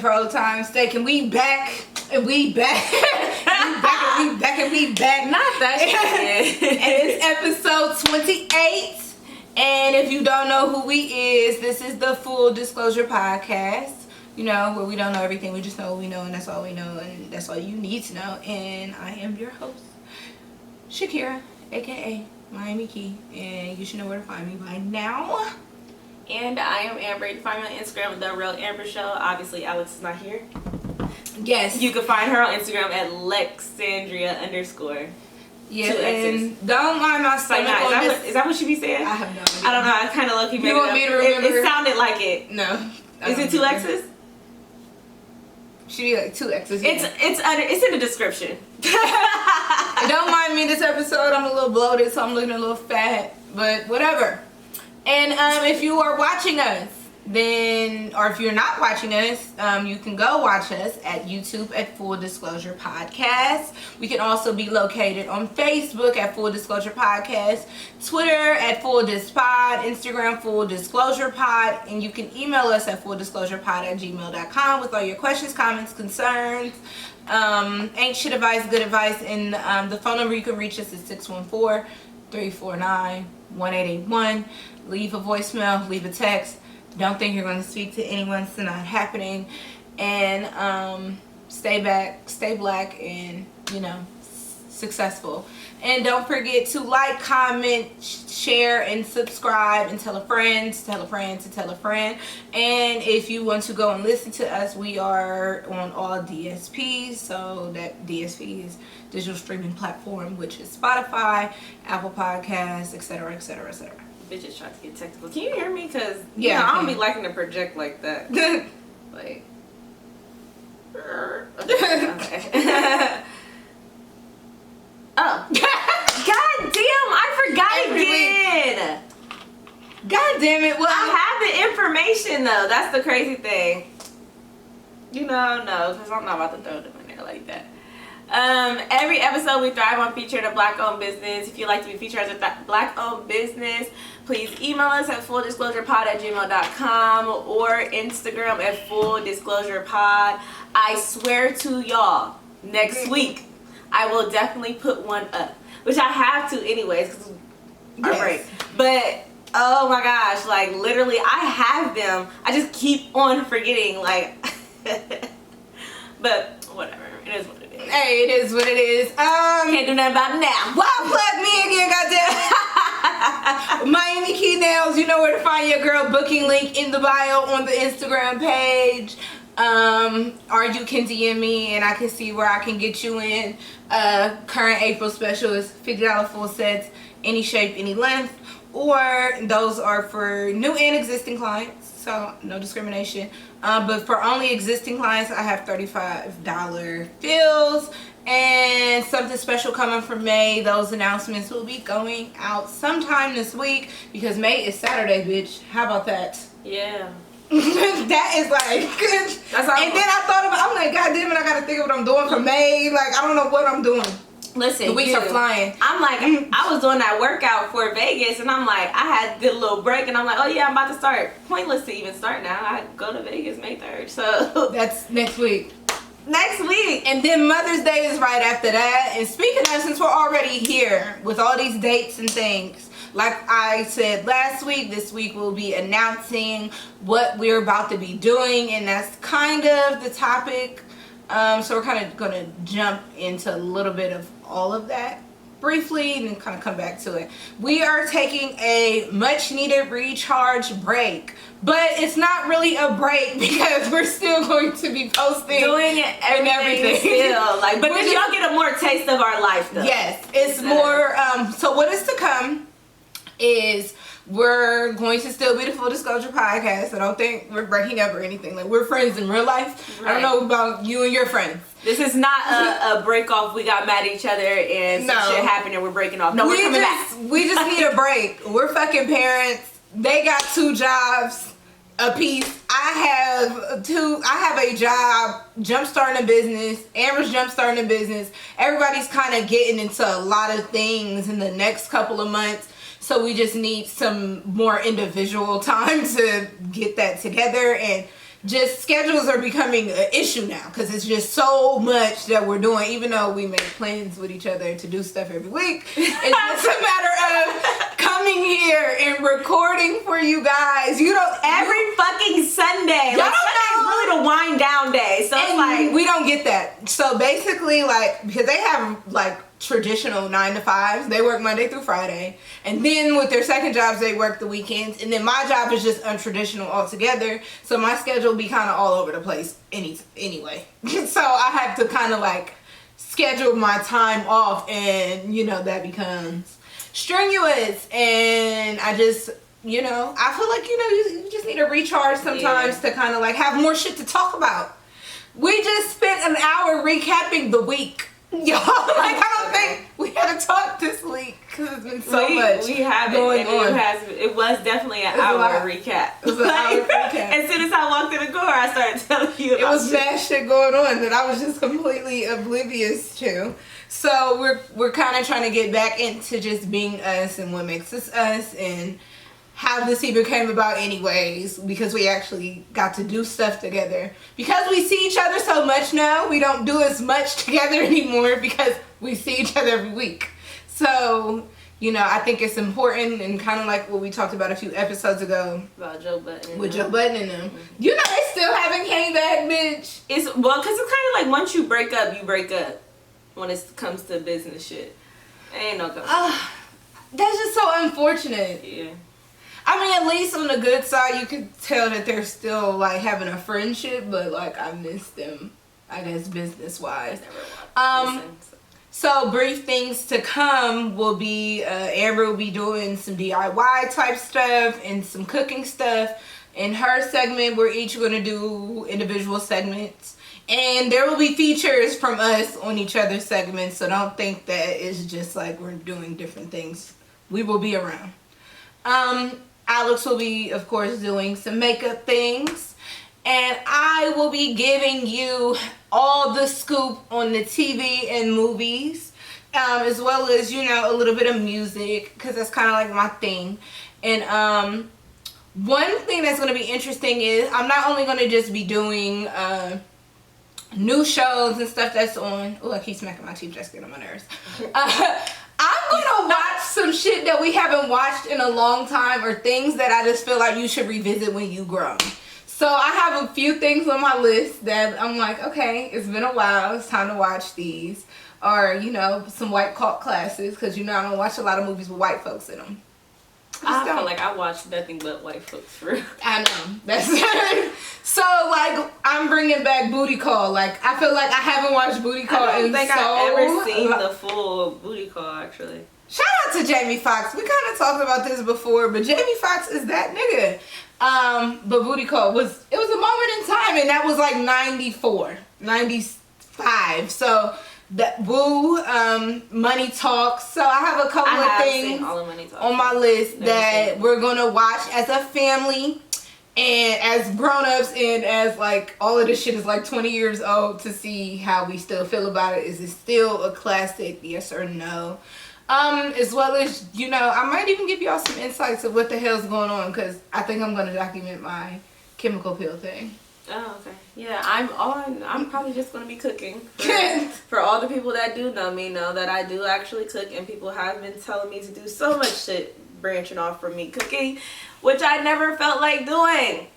for old time's sake, and we back, and we back, and we back. Not that shit. And it's episode 28. And if you don't know who we is, this is the Full Disclosure Podcast. You know, where we don't know everything, we just know what we know, and that's all we know, and that's all you need to know. And I am your host, Shakira, aka Miami Key, and you should know where to find me by now. And I am Amber. You can find me on Instagram, The Real Amber Show. Obviously, Alex is not here. Yes. You can find her on Instagram at Lexandria_. Yeah, and don't mind my stomach on this. Is that what she be saying? I have no idea. I don't know. I kind of low-key made You want me to remember? It sounded like it. No. Is it 2 X's? Should be like 2 X's. Yeah. It's in the description. Don't mind me this episode. I'm a little bloated, so I'm looking a little fat, but whatever. And if you are watching us, then, or if you're not watching us, you can go watch us at YouTube at Full Disclosure Podcast. We can also be located on Facebook at Full Disclosure Podcast, Twitter at Full Dis Pod, Instagram Full Disclosure Pod, and you can email us at fulldisclosurepod@gmail.com with all your questions, comments, concerns, ain't shit advice, good advice. And the phone number you can reach us is 614-349-1881. Leave a voicemail, leave a text. Don't think you're going to speak to anyone. It's not happening. And stay black, and, you know, successful. And don't forget to like, comment, share, and subscribe, and tell a friend, tell a friend, to tell a friend. And if you want to go and listen to us, we are on all DSPs. So that DSP is digital streaming platform, which is Spotify, Apple Podcasts, etc., etc., etc. Bitches try to get technical. Can you hear me? Because yeah, I don't be liking to project like that. Like, okay. Oh, god damn! I forgot again. God damn it! Well, I have the information though. That's the crazy thing. You know, no, because I'm not about to throw them in there like that. Every episode we thrive on featuring a black-owned business. If you'd like to be featured as a black-owned business, please email us at fulldisclosurepod@gmail.com or Instagram at fulldisclosurepod. I swear to y'all, next week I will definitely put one up, which I have to anyways, because yes. Right. But oh my gosh, like literally I have them. I just keep on forgetting, like. But whatever, it is what it is. Hey, it is what it is. Can't do nothing about it now. Well, plug me again, goddamn. Miami Key Nails. You know where to find your girl. Booking link in the bio on the Instagram page. Or you can DM me and I can see where I can get you in. Current April special is $50 full sets, any shape, any length. Or those are for new and existing clients, so no discrimination. But for only existing clients, I have $35 fills and something special coming for May. Those announcements will be going out sometime this week because May is Saturday, bitch. How about that? Yeah. That is like, that's all. And then I thought about, I'm like, God damn it, I gotta think of what I'm doing for May. Like, I don't know what I'm doing. Listen, the weeks are flying. I'm like, I was doing that workout for Vegas, and I'm like, I did a little break, and I'm like, oh yeah, I'm about to start. Pointless to even start now. I go to Vegas May 3rd, so that's next week. Next week. And then Mother's Day is right after that. And speaking of, since we're already here with all these dates and things, like I said last week, this week we'll be announcing what we're about to be doing, and that's kind of the topic. So we're kind of going to jump into a little bit of all of that briefly and then kind of come back to it. We are taking a much needed recharge break, but it's not really a break because we're still going to be posting, doing it and everything still. Like, but then y'all get a more taste of our life though. Yes, it's more, so what is to come is we're going to still be the Full Disclosure Podcast. I don't think we're breaking up or anything. Like, we're friends in real life. Right. I don't know about you and your friends. This is not a break off. We got mad at each other and some shit happened and we're breaking off. No, we're coming back. We just need a break. We're fucking parents. They got 2 jobs apiece. I have a job, jumpstarting a business. Amber's jumpstarting a business. Everybody's kind of getting into a lot of things in the next couple of months. So we just need some more individual time to get that together and just schedules are becoming an issue now because it's just so much that we're doing. Even though we make plans with each other to do stuff every week, it's just a matter of coming here and recording for you guys. You don't every fucking Sunday. Like, Sunday's really the wind down day, so it's like we don't get that. So basically, like, because they have like traditional 9 to 5s, they work Monday through Friday, and then with their second jobs they work the weekends, and then my job is just untraditional altogether, so my schedule be kind of all over the place anyway. So I have to kind of like schedule my time off, and you know, that becomes strenuous, and I just, you know, I feel like, you know, you just need to recharge sometimes to kind of like have more shit to talk about. We just spent an hour recapping the week. Y'all, like, I don't think we had to talk this week because it's been so much. We haven't. Going on. It was definitely an hour recap. It was an hour recap. As soon as I walked in the door, I started telling you about it was mad shit going on that I was just completely oblivious to. So we're kind of trying to get back into just being us and what makes us us and how this even came about anyways, because we actually got to do stuff together. Because we see each other so much now, we don't do as much together anymore because we see each other every week. So, you know, I think it's important, and kind of like what we talked about a few episodes ago. About Joe Budden. With Joe Budden and them. Mm-hmm. You know, they still haven't came back, bitch. Because it's kind of like once you break up, you break up when it comes to business shit. Ain't no coming. That's just so unfortunate. Yeah. I mean, at least on the good side, you could tell that they're still, like, having a friendship, but, like, I miss them, I guess, business-wise. So, brief things to come will be, Amber will be doing some DIY type stuff and some cooking stuff. In her segment, we're each going to do individual segments. And there will be features from us on each other's segments, so don't think that it's just, like, we're doing different things. We will be around. Alex will be, of course, doing some makeup things, and I will be giving you all the scoop on the TV and movies, as well as, you know, a little bit of music, because that's kind of like my thing. And one thing that's going to be interesting is I'm not only going to just be doing new shows and stuff that's on. Oh, I keep smacking my teeth, just getting on my nerves. I'm gonna watch some shit that we haven't watched in a long time, or things that I just feel like you should revisit when you grow. So I have a few things on my list that I'm like, okay, it's been a while, it's time to watch these. Or, you know, some white cult classes, because, you know, I don't watch a lot of movies with white folks in them. I feel like I watch nothing but white folks for. I know. That's so, like, I'm bringing back Booty Call. Like, I feel like I haven't watched Booty Call I don't think I've ever seen long. the full Booty Call, actually. Shout out to Jamie Foxx. We kind of talked about this before, but Jamie Foxx is that nigga. But Booty Call was a moment in time, and that was like 94, 95. So that Woo, Money Talks. So I have a couple of things on my list that we're gonna watch as a family and as grown-ups, and as like all of this shit is like 20 years old, to see how we still feel about it. Is it still a classic, yes or no? As well as, you know, I might even give y'all some insights of what the hell's going on, because I think I'm going to document my chemical peel thing. Oh, okay. Yeah, I'm probably just going to be cooking. For all the people that do know me, know that I do actually cook, and people have been telling me to do so much shit branching off from me cooking, which I never felt like doing.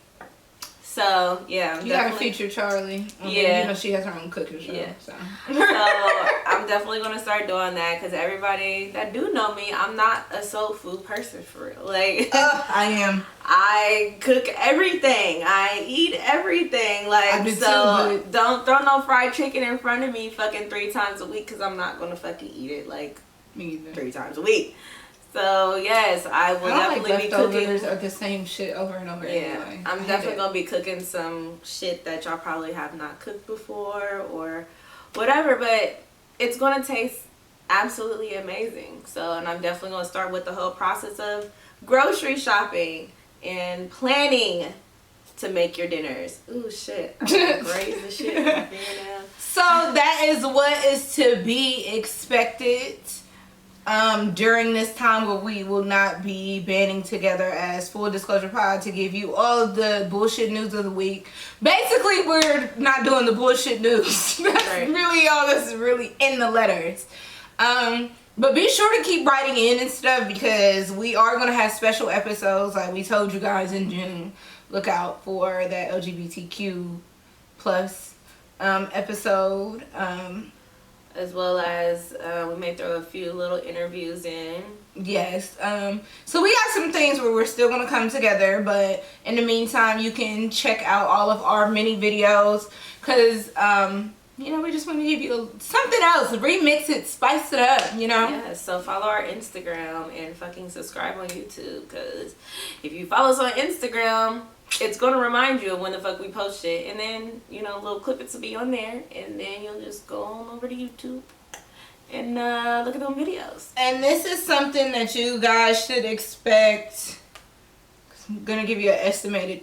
So, yeah. You gotta feature Charlie. Yeah. You know, she has her own cooking show. Yeah. So I'm definitely going to start doing that, because everybody that do know me, I'm not a soul food person for real. Like, I am. I cook everything. I eat everything. Like, I do so too, don't throw no fried chicken in front of me fucking 3 times a week, because I'm not going to fucking eat it like me either. 3 times a week. So yes, I will definitely be cooking. Or the same shit over and over. Yeah, anyway. I'm definitely gonna be cooking some shit that y'all probably have not cooked before or whatever. But it's gonna taste absolutely amazing. So, and I'm definitely gonna start with the whole process of grocery shopping and planning to make your dinners. Ooh shit, I'm gonna graze the shit in my fingernail. So that is what is to be expected. during this time where we will not be banding together as Full Disclosure Pod to give you all of the bullshit news of the week. Basically, we're not doing the bullshit news. That's really all that's really in the letters. But be sure to keep writing in and stuff, because we are going to have special episodes like we told you guys in June. Look out for that LGBTQ plus episode. As well as we may throw a few little interviews in. Yes. So we got some things where we're still going to come together, but in the meantime, you can check out all of our mini videos, because, we just want to give you something else. Remix it, spice it up, Yeah, so follow our Instagram and fucking subscribe on YouTube, because if you follow us on Instagram, it's going to remind you of when the fuck we post it, and then little clippets will be on there, and then you'll just go on over to YouTube and look at them videos. And this is something that you guys should expect. I'm gonna give you an estimated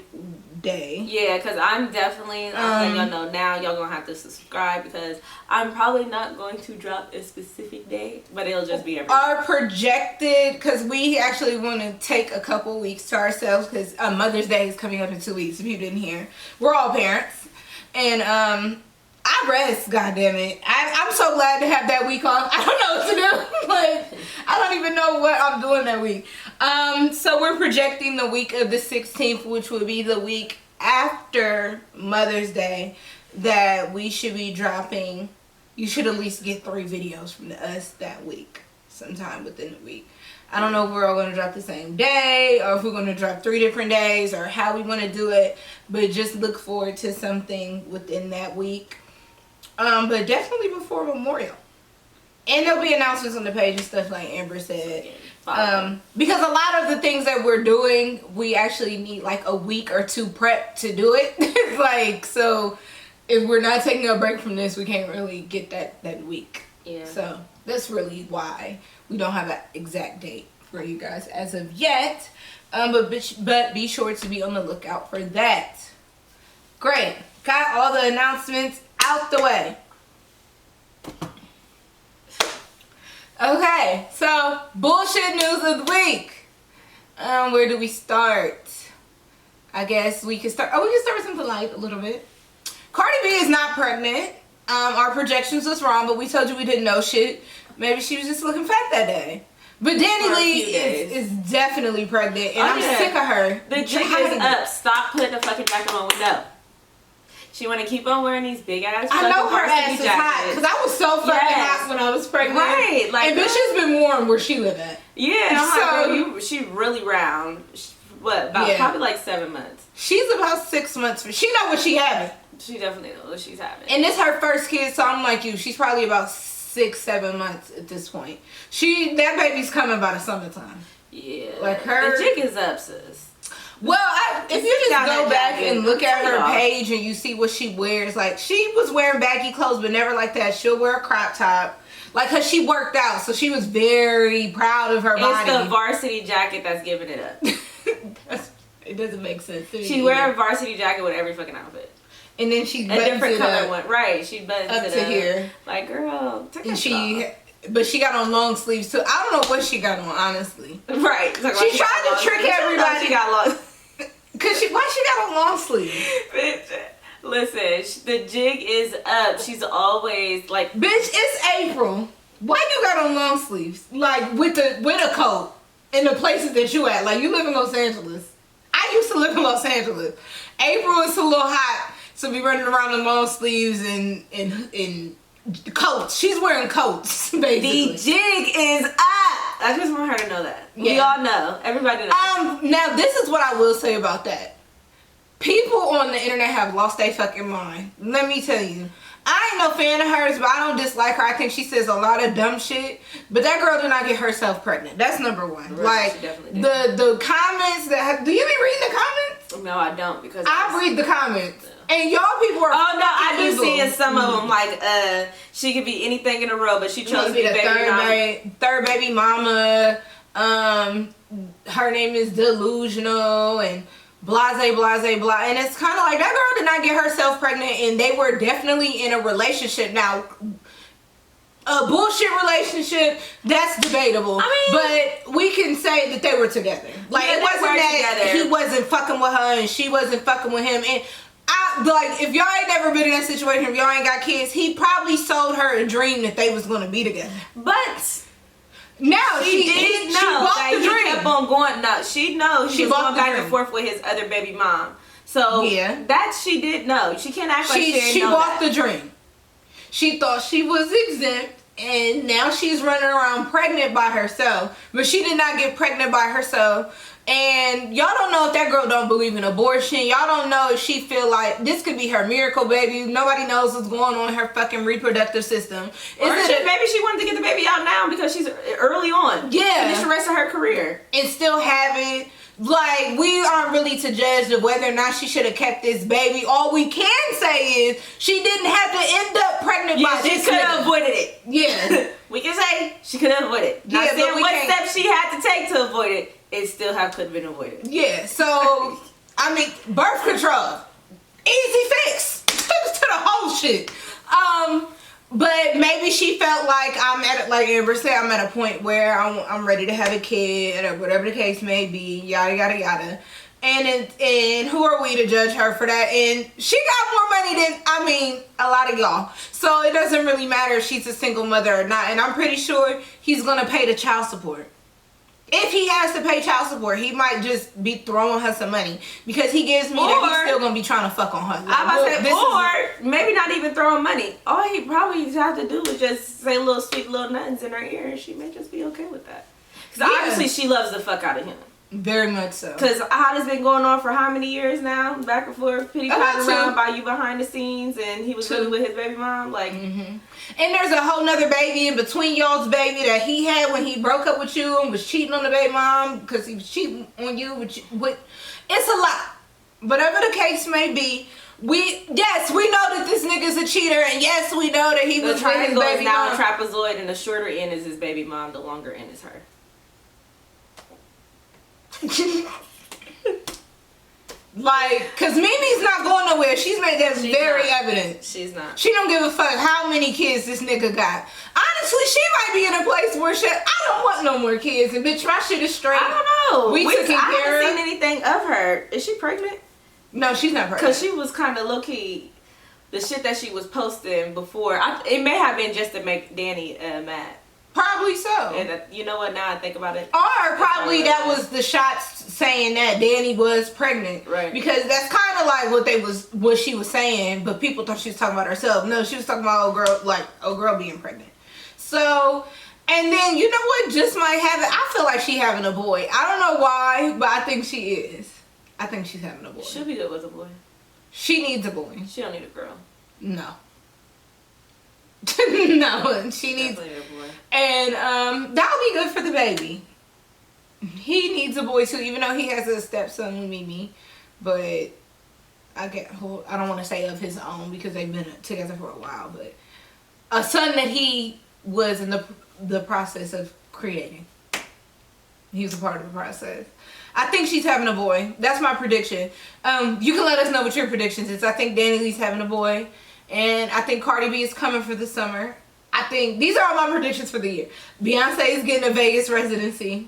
day. Yeah, because I'm definitely letting y'all know now. Y'all gonna have to subscribe, because I'm probably not going to drop a specific day, but it'll just be every our projected, because we actually want to take a couple weeks to ourselves, because Mother's Day is coming up in 2 weeks. If you didn't hear, we're all parents, and I rest. Goddammit, I'm so glad to have that week off. I don't know what to do. Like, I don't even know what I'm doing that week. So we're projecting the week of the 16th, which would be the week after Mother's Day, that we should be dropping. You should at least get 3 videos from us that week, sometime within the week. I don't know if we're all going to drop the same day, or if we're going to drop 3 different days, or how we want to do it, but just look forward to something within that week. But definitely before Memorial. And there'll be announcements on the page and stuff, like Amber said. Because a lot of the things that we're doing, we actually need like a week or 2 prep to do it. Like, so if we're not taking a break from this, we can't really get that week. Yeah. So that's really why we don't have an exact date for you guys as of yet. But be sure to be on the lookout for that. Great. Got all the announcements out the way. Okay, so bullshit news of the week. Where do we start? I guess we can start. We can start with something light a little bit. Cardi B is not pregnant. Our projections was wrong, but we told you we didn't know shit. Maybe she was just looking fat that day. But Danny Lee is definitely pregnant, and I'm sick of her. The jig is up. Stop putting the fucking jacket on. No. She want to keep on wearing these big ass. I know her ass is hot, because I was so fucking hot when I was pregnant. Right, like, and bitch has been warm where she live at. Yeah, so she really round. Probably like 7 months. She's about 6 months. She know what she having. She definitely knows what she's having. And this her first kid, so I'm like you. She's probably about 6-7 months at this point. That baby's coming by the summertime. Yeah, like her. The jig is up, sis. Well, if you just go back and look at her page and you see what she wears, like, she was wearing baggy clothes, but never like that. She'll wear a crop top, like, cause she worked out, so she was very proud of her body. It's the varsity jacket that's giving it up. It doesn't make sense. She wear a varsity jacket with every fucking outfit. And then she buttons a different color one, right? She buttons up it to up. Here. Like, girl, take it off. But she got on long sleeves too. I don't know what she got on, honestly. Right. She tried to trick everybody. She got long. Why she got on long sleeves? Bitch, listen, the jig is up. She's always like, bitch, it's April. Why you got on long sleeves? Like, with a coat in the places that you at. Like, you live in Los Angeles. I used to live in Los Angeles. April is a little hot, so be running around in long sleeves and coats. She's wearing coats, basically. The jig is up. I just want her to know that. Yeah. We all know. Everybody knows. Now, this is what I will say about that. People on the internet have lost their fucking mind. Let me tell you. I ain't no fan of hers, but I don't dislike her. I think she says a lot of dumb shit. But that girl did not get herself pregnant. That's number one. Right, like, the comments that... Do you be reading the comments? No, I don't, because... I read the comments. No. And y'all people are... Oh, no, I do see in some of them, like, she could be anything in a row, but she chose to be third baby mama. Her name is delusional, and... blase, and it's kind of like that girl did not get herself pregnant, and they were definitely in a relationship. Now, A bullshit relationship, that's debatable. But we can say that they were together. Like, it wasn't that he wasn't fucking with her and she wasn't fucking with him. And if y'all ain't never been in that situation, if y'all ain't got kids, he probably sold her a dream that they was gonna be together. But now she bought the dream. He kept on going. No, she knows she was going back and forth with his other baby mom. So that she did know. She can't act like she didn't know bought the dream. She thought she was exempt, and now she's running around pregnant by herself. But she did not get pregnant by herself. And y'all don't know if that girl don't believe in abortion. Y'all don't know if she feel like this could be her miracle baby. Nobody knows what's going on in her fucking reproductive system. Maybe she wanted to get the baby out now because she's early on. Yeah. Finish the rest of her career. And still have it. Like, we aren't really to judge of whether or not she should have kept this baby. All we can say is she didn't have to end up pregnant by this nigga. She could have avoided it. Yeah. We can say she could have avoided it. Not saying what steps she had to take to avoid it. It still could have been avoided. Yeah, so, I mean, birth control. Easy fix to the whole shit. But maybe she felt like like Amber said, I'm at a point where I'm ready to have a kid, or whatever the case may be, yada, yada, yada. And who are we to judge her for that? And she got more money than, a lot of y'all. So it doesn't really matter if she's a single mother or not. And I'm pretty sure he's going to pay the child support. If he has to pay child support, he might just be throwing her some money. Because he gives me that he's still going to be trying to fuck on her. Or maybe not even throwing money. All he probably have to do is just say little sweet little nothings in her ear, and she may just be okay with that. Because obviously she loves the fuck out of him. Very much so. Because how this been going on for how many years now? Back and forth, pity-patting around by you behind the scenes, and he was living with his baby mom. Like, and there's a whole nother baby in between y'all's baby that he had when he broke up with you and was cheating on the baby mom because he was cheating on you. It's a lot. Whatever the case may be, we know that this nigga's a cheater, and yes, we know that he was with his baby now mom. A trapezoid, and the shorter end is his baby mom. The longer end is her. Like, cause Mimi's not going nowhere. She's made that very evident. She's not. She don't give a fuck how many kids this nigga got. Honestly, she might be in a place where I don't want no more kids, and bitch, my shit is straight. I don't know. I haven't seen anything of her. Is she pregnant? No, she's not pregnant. Cause she was kind of low key. The shit that she was posting before, it may have been just to make Danny mad. Probably so. And you know what? Now I think about it. Or probably that was the shots saying that Danny was pregnant. Right. Because that's kind of like what she was saying, but people thought she was talking about herself. No, she was talking about old girl being pregnant. So, and then you know what? Just might have it. I feel like she having a boy. I don't know why, but I think she is. I think she's having a boy. She'll be good with a boy. She needs a boy. She don't need a girl. No. No, she needs, and that'll be good for the baby. He needs a boy too, even though he has a stepson, Mimi. But I don't want to say of his own because they've been together for a while. But a son that he was in the process of creating. He was a part of the process. I think she's having a boy. That's my prediction. You can let us know what your predictions is. I think Danny Lee's having a boy. And I think Cardi B is coming for the summer. I think these are all my predictions for the year. Beyonce is getting a Vegas residency.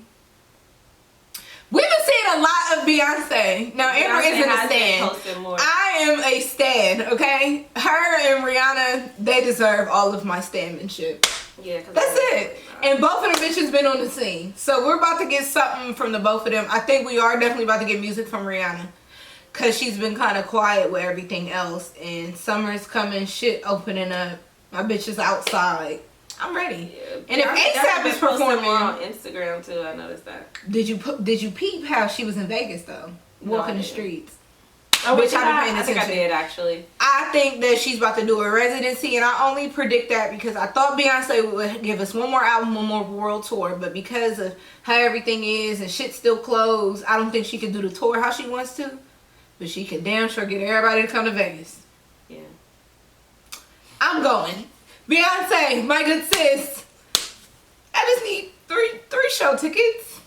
We've been seeing a lot of Beyonce. Now, Amber isn't a stan. I am a stan, okay? Her and Rihanna, they deserve all of my stanmanship. Yeah, that's it. And both of them bitches been on the scene. So we're about to get something from the both of them. I think we are definitely about to get music from Rihanna. Because she's been kind of quiet with everything else. And summer's coming, shit opening up. My bitch is outside. I'm ready. Yeah, and if ASAP is performing on Instagram too, I noticed that. Did you peep how she was in Vegas though? Walking the streets. Oh, bitch, I think I did actually. I think that she's about to do a residency, and I only predict that because I thought Beyonce would give us one more album, one more world tour, but because of how everything is and shit's still closed, I don't think she can do the tour how she wants to. But she could damn sure get everybody to come to Vegas. Yeah. I'm going. Beyonce, my good sis. I just need three show tickets.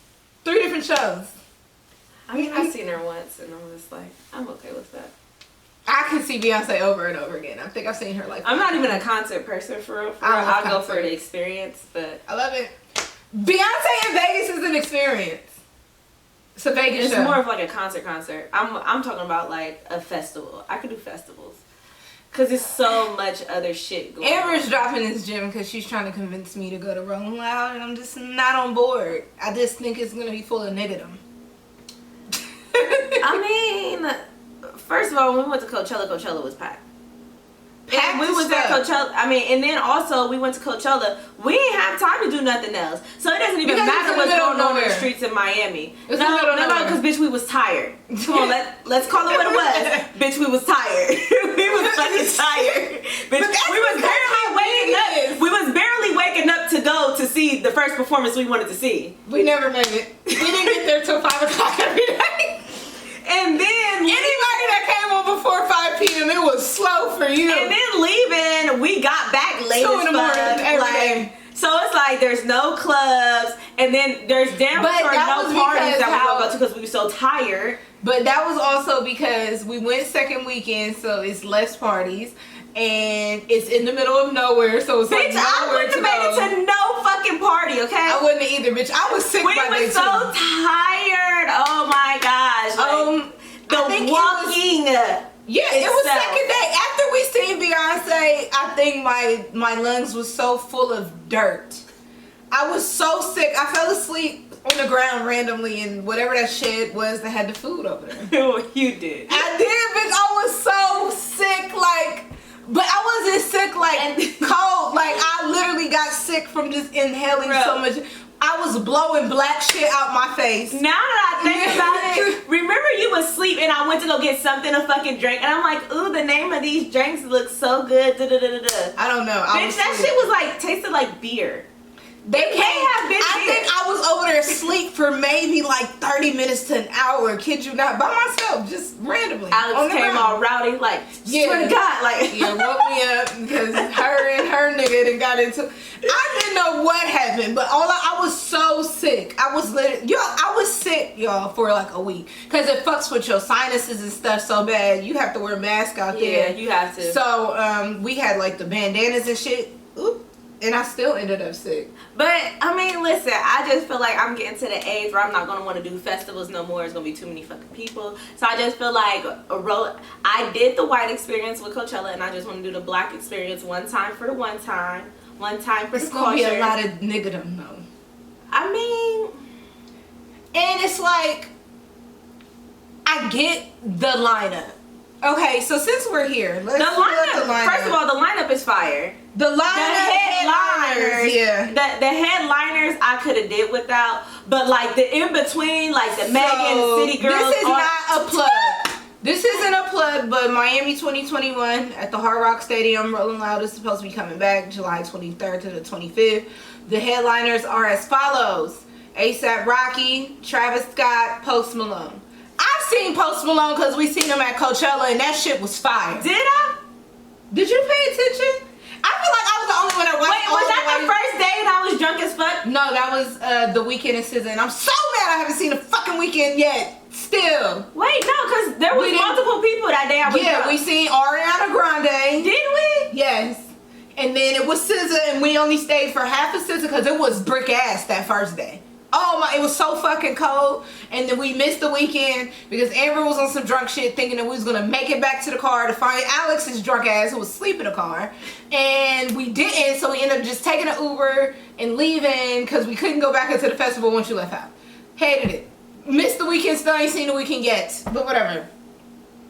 3 different shows. I mean, I've seen her once, and I'm just like, I'm okay with that. I can see Beyonce over and over again. I think I've seen her like. I'm not even a concert person for real. I'll go for the experience, but I love it. Beyonce in Vegas is an experience. It's a Vegas show. It's more of like a concert. I'm talking about like a festival. I could do festivals. Cause there's so much other shit going on. Amber's dropping this gym because she's trying to convince me to go to Rolling Loud, and I'm just not on board. I just think it's gonna be full of niggerdom. I mean, first of all, when we went to Coachella, Coachella was packed. And we was at Coachella. I mean, and then also we went to Coachella. We didn't have time to do nothing else, so it doesn't even matter what's going on in the streets in Miami. No, because bitch, we was tired. Come on, let's call it what it was. Bitch, we was tired. We was fucking tired. Bitch, we was barely waking up. We was barely waking up to go to see the first performance we wanted to see. We never made it. We didn't get there till 5 o'clock every day. And then anybody that came on before 5 p.m. it was slow for you. And then leaving, we got back late 2 in the morning every day. So it's like there's no clubs, and then there's damn sure no parties that we don't go to because we were so tired. But that was also because we went second weekend, so it's less parties. And it's in the middle of nowhere, so it's bitch, like I wouldn't have made it to no fucking party, okay? I wouldn't either, bitch. I was sick by day 2. We were so tired. Oh my gosh. The walking. It was second day. After we seen Beyonce, I think my lungs was so full of dirt. I was so sick. I fell asleep on the ground randomly in whatever that shed was that had the food over there. You did. I did, bitch. I was so sick, but I wasn't sick cold. Like I literally got sick from just inhaling so much. I was blowing black shit out my face. Now that I think about it, remember you was asleep and I went to go get something to fucking drink, and I'm like, ooh, the name of these drinks looks so good. I don't know. Bitch, that shit was tasted like beer. They can't have been. I think I was over there asleep for maybe 30 minutes to an hour. Kid you not, by myself, just randomly. Alex came all rowdy, swear to God, woke me up because her and her nigga done got into. I didn't know what happened, but I was so sick. I was I was sick, y'all, for a week because it fucks with your sinuses and stuff so bad. You have to wear a mask out there. Yeah, you have to. So we had the bandanas and shit. Oop. And I still ended up sick. But, I mean, listen, I just feel like I'm getting to the age where I'm not going to want to do festivals no more. It's going to be too many fucking people. So I just feel like I did the white experience with Coachella, and I just want to do the black experience one time for the one time for the culture. It's going to be a lot of niggerdom, though. I mean... And it's I get the lineup. Okay, so since we're here, let's the lineup. First of all, the lineup is fire. The headliners, yeah. The headliners I could have did without, but the in between, the Megan, City Girls. This is not a plug. This isn't a plug, but Miami 2021 at the Hard Rock Stadium, Rolling Loud is supposed to be coming back July 23rd to the 25th. The headliners are as follows: A$AP Rocky, Travis Scott, Post Malone. I've seen Post Malone because we seen him at Coachella and that shit was fire. Did I? Did you pay attention? I feel like I was the only one that watched. Wait, was that the first day and I was drunk as fuck? No, that was the Weeknd and SZA, and I'm so mad I haven't seen the fucking Weeknd yet. Still. Wait, no, because there was multiple people that day I was drunk. We seen Ariana Grande. Did we? Yes. And then it was SZA, and we only stayed for half of SZA because it was brick ass that first day. Oh my, it was so fucking cold. And then we missed the Weeknd because Amber was on some drunk shit thinking that we was gonna make it back to the car to find Alex's drunk ass who was asleep in the car. And we didn't, so we ended up just taking an Uber and leaving because we couldn't go back into the festival once you left out. Hated it. Missed the Weeknd, still ain't seen the Weeknd yet, but whatever.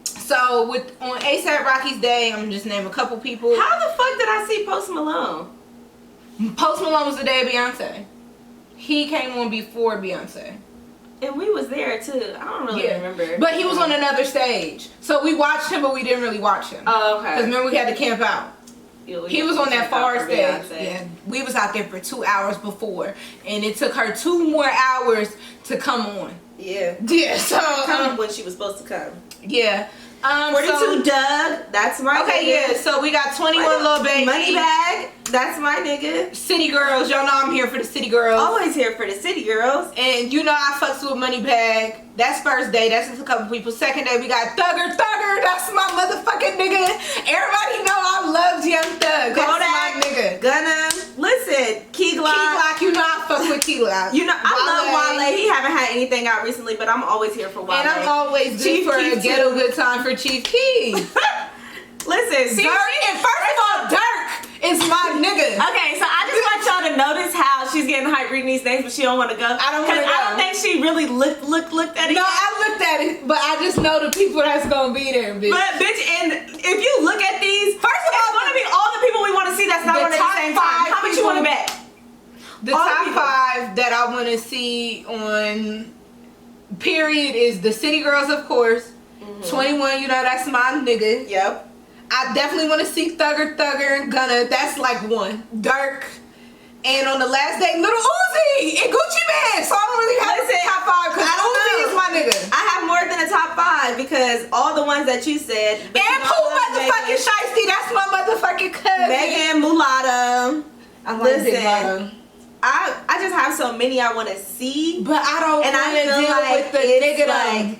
So on A$AP Rocky's day, I'm just name a couple people. How the fuck did I see Post Malone? Post Malone was the day of Beyonce. He came on before Beyonce. And we was there too. I don't really remember. But he was on another stage. So we watched him, but we didn't really watch him. Oh, okay. Because remember we had to camp out. Yeah, he was on that far stage. Yeah, we was out there for 2 hours before. And it took her 2 more hours to come on. Yeah. Yeah, so. Come when she was supposed to come. Yeah. 42 Doug. That's my Okay, yeah. So we got 21 Lil Baby. Moneybag. That's my nigga. City girls, y'all know I'm here for the city girls. Always here for the city girls. And you know I fucks with Moneybag. That's first day. That's just a couple people. Second day we got Thugger. That's my motherfucking nigga. Everybody know I loved Young Thug. That's my nigga. Gunna. Listen, Key Glock. You know I fuck with Key Glock. You know I love Wale. He haven't had anything out recently, but I'm always here for Wale. And I'm always good for a ghetto good time for Chief Keef. Listen, Dirk, and first of all, Dirk is my nigga. Okay, so I just want y'all to notice how she's getting hype reading these names, but she don't want to go. I don't want to go. I don't think she really looked at it. No, I looked at it, but I just know the people that's gonna be there, bitch. But bitch, and if you look at these, first of all, it's gonna be all the people we want to see that's not on at the same time. How much you want to bet? The top 5 that I want to see on period is the City Girls, of course. 21, you know that's my nigga. Yep. I definitely want to see Thugger and Gunna. That's like 1. Dirk. And on the last day, Lil Uzi and Gucci Mane. So I don't really have the top 5 because Uzi is my nigga. I have more than a top 5 because all the ones that you said. And Pooh motherfucking Shiesty. That's my motherfucking cousin. Megan Mulatto. I like Big Mulatto. I just have so many I want to see. But I don't want to deal with the nigga like,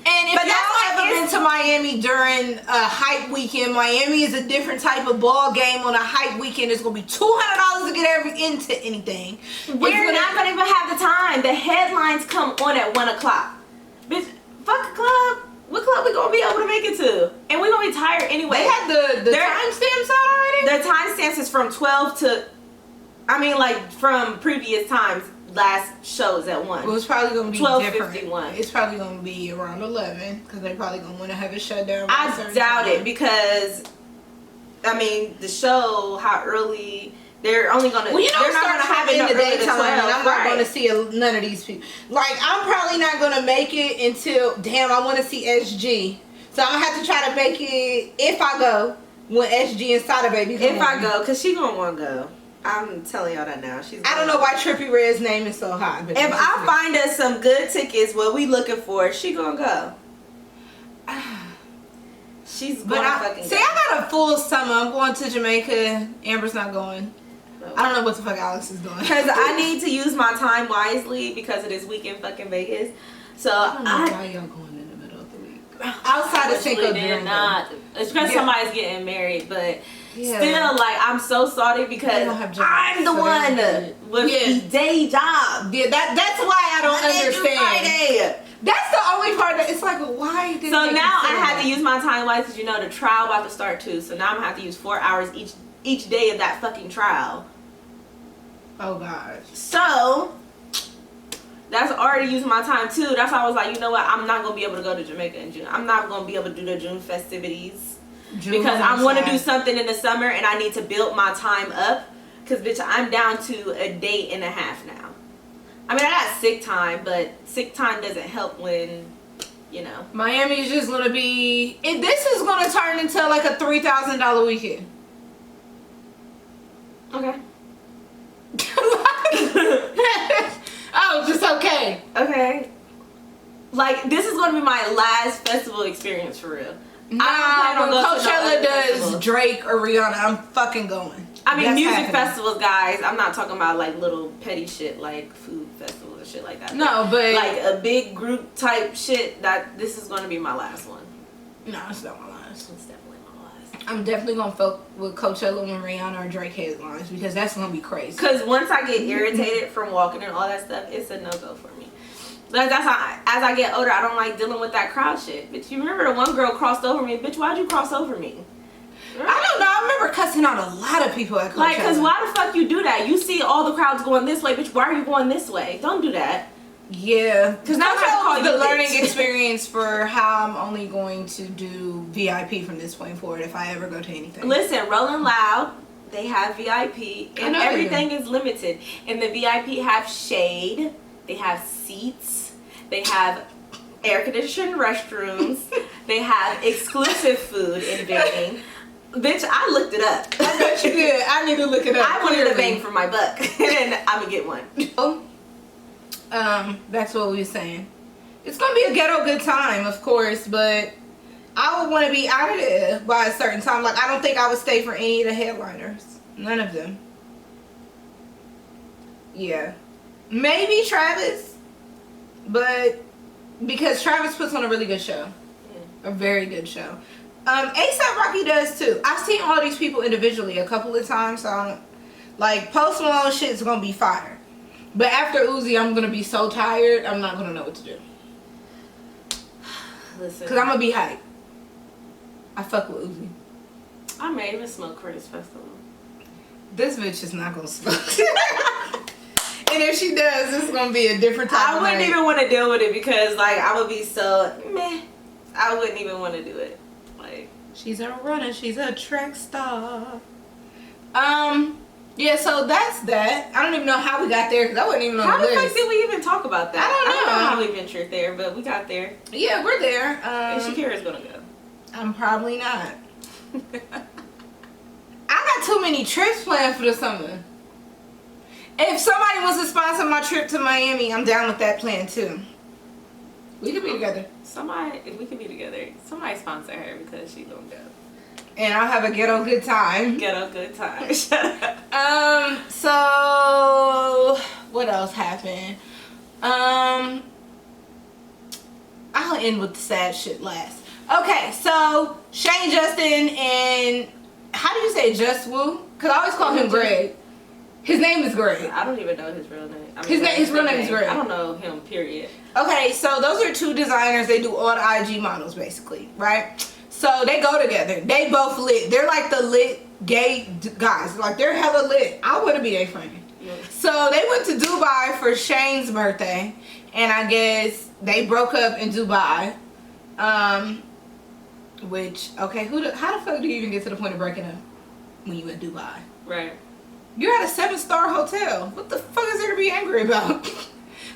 and if y'all ever been to Miami during a hype weekend, Miami is a different type of ball game. On a hype weekend, it's gonna be $200 to get into anything. We're not gonna even have the time. The headlines come on at 1 o'clock. Bitch, fuck a club. What club we gonna be able to make it to? And we gonna be tired anyway. They had the timestamps out already. Their timestamps is from 12 to, I mean, like from previous times. Last shows at 1. Well, it's probably gonna be 12:51. It's probably gonna be around 11 because they probably gonna want to have it shut down. I doubt it because, I mean, the show how early they're only gonna. Well, you know, they're not gonna have it in the daytime. 12, and I'm not gonna see none of these people. Like I'm probably not gonna make it until I want to see SG. So I'm gonna have to try to make it if I go when SG and Sada Baby come If I go, because she gonna want to go. I'm telling y'all that now. I don't know why Trippie Red's name is so high. But if I find us some good tickets, what we looking for, she gonna go. She's gonna fucking go. I got a full summer. I'm going to Jamaica. Amber's not going. No. I don't know what the fuck Alex is doing. Because I need to use my time wisely because it is weekend fucking Vegas. So I don't know why y'all going in the middle of the week. Outside of Cinco de Mayo. It's because somebody's getting married, but still, like, I'm so sorry because I'm the one with the day job. Yeah, that's why I don't understand. That's the only part that it's like, why did so now I had to use my time wise because you know the trial about to start too. So now I'm gonna have to use 4 hours each day of that fucking trial. Oh gosh. So that's already using my time too. That's why I was like, you know what? I'm not gonna be able to go to Jamaica in June. I'm not gonna be able to do the June festivities because I want to do something in the summer and I need to build my time up. Cause bitch, I'm down to a day and a half now. I mean, I got sick time, but sick time doesn't help when, you know. Miami is just gonna be. This is gonna turn into like a $3,000 weekend. Okay. Oh, just okay. Okay. Like, this is going to be my last festival experience for real. Nah, when Coachella does Drake or Rihanna, I'm fucking going. I mean, music festivals, guys. I'm not talking about like little petty shit like food festivals and shit like that. No, but like a big group type shit. This is going to be my last one. No, it's not my last. It's definitely my last. I'm definitely gonna fuck with Coachella when Rihanna or Drake headlines because that's gonna be crazy. Because once I get irritated from walking and all that stuff, it's a no go for me. That's how, as I get older, I don't like dealing with that crowd shit. Bitch, you remember the one girl crossed over me? Bitch, why'd you cross over me? Right. I don't know. I remember cussing out a lot of people at Coachella. Like, because why the fuck you do that? You see all the crowds going this way, bitch. Why are you going this way? Don't do that. Yeah. Because now I have the learning experience for how I'm only going to do VIP from this point forward if I ever go to anything. Listen, Rolling Loud, they have VIP, and everything is limited. And the VIP have shade, they have seats, they have air conditioned restrooms, they have exclusive food and dining. Bitch, I looked it up. I bet you did. I need to look it up. I wanted a bang for my buck, and I'm gonna get one. That's what we were saying. It's gonna be a ghetto good time, of course, but I would want to be out of there by a certain time. Like, I don't think I would stay for any of the headliners. None of them. Yeah. Maybe Travis, but because Travis puts on a really good show. Yeah. A very good show. A$AP Rocky does too. I've seen all these people individually a couple of times, so I don't, like, Post Malone shit's gonna be fire. But after Uzi, I'm gonna be so tired, I'm not gonna know what to do. Listen. Cause I'm gonna be hyped. I fuck with Uzi. I may even smoke for this festival. This bitch is not gonna smoke. And if she does, this is gonna be a different type I wouldn't even want to deal with it because, like, I would be so meh. I wouldn't even want to do it. Like, she's a runner. She's a track star. Yeah. So that's that. I don't even know how we got there because I wasn't even on the list. How the fuck did we even talk about that? I don't know how we ventured there, but we got there. Yeah, we're there. And Shakira's gonna go. I'm probably not. I got too many trips planned for the summer. If somebody wants to sponsor my trip to Miami, I'm down with that plan too. We could be together. If we could be together, somebody sponsor her because she gonna go. And I'll have a ghetto good time. Ghetto good time. Shut up. So what else happened? I'll end with the sad shit last. Okay, so Shane Justin and how do you say Just Woo? Cause I always call him Greg. His name is Greg. I don't even know his real name. I mean, his real name is Greg. I don't know him, period. Okay, so those are two designers. They do all the IG models, basically, right? So they go together. They both lit. They're like the lit gay guys. Like, they're hella lit. I want to be their friend. Yeah. So they went to Dubai for Shane's birthday. And I guess they broke up in Dubai. Which, okay, how the fuck do you even get to the point of breaking up when you in Dubai? Right. You're at a 7-star hotel. What the fuck is there to be angry about?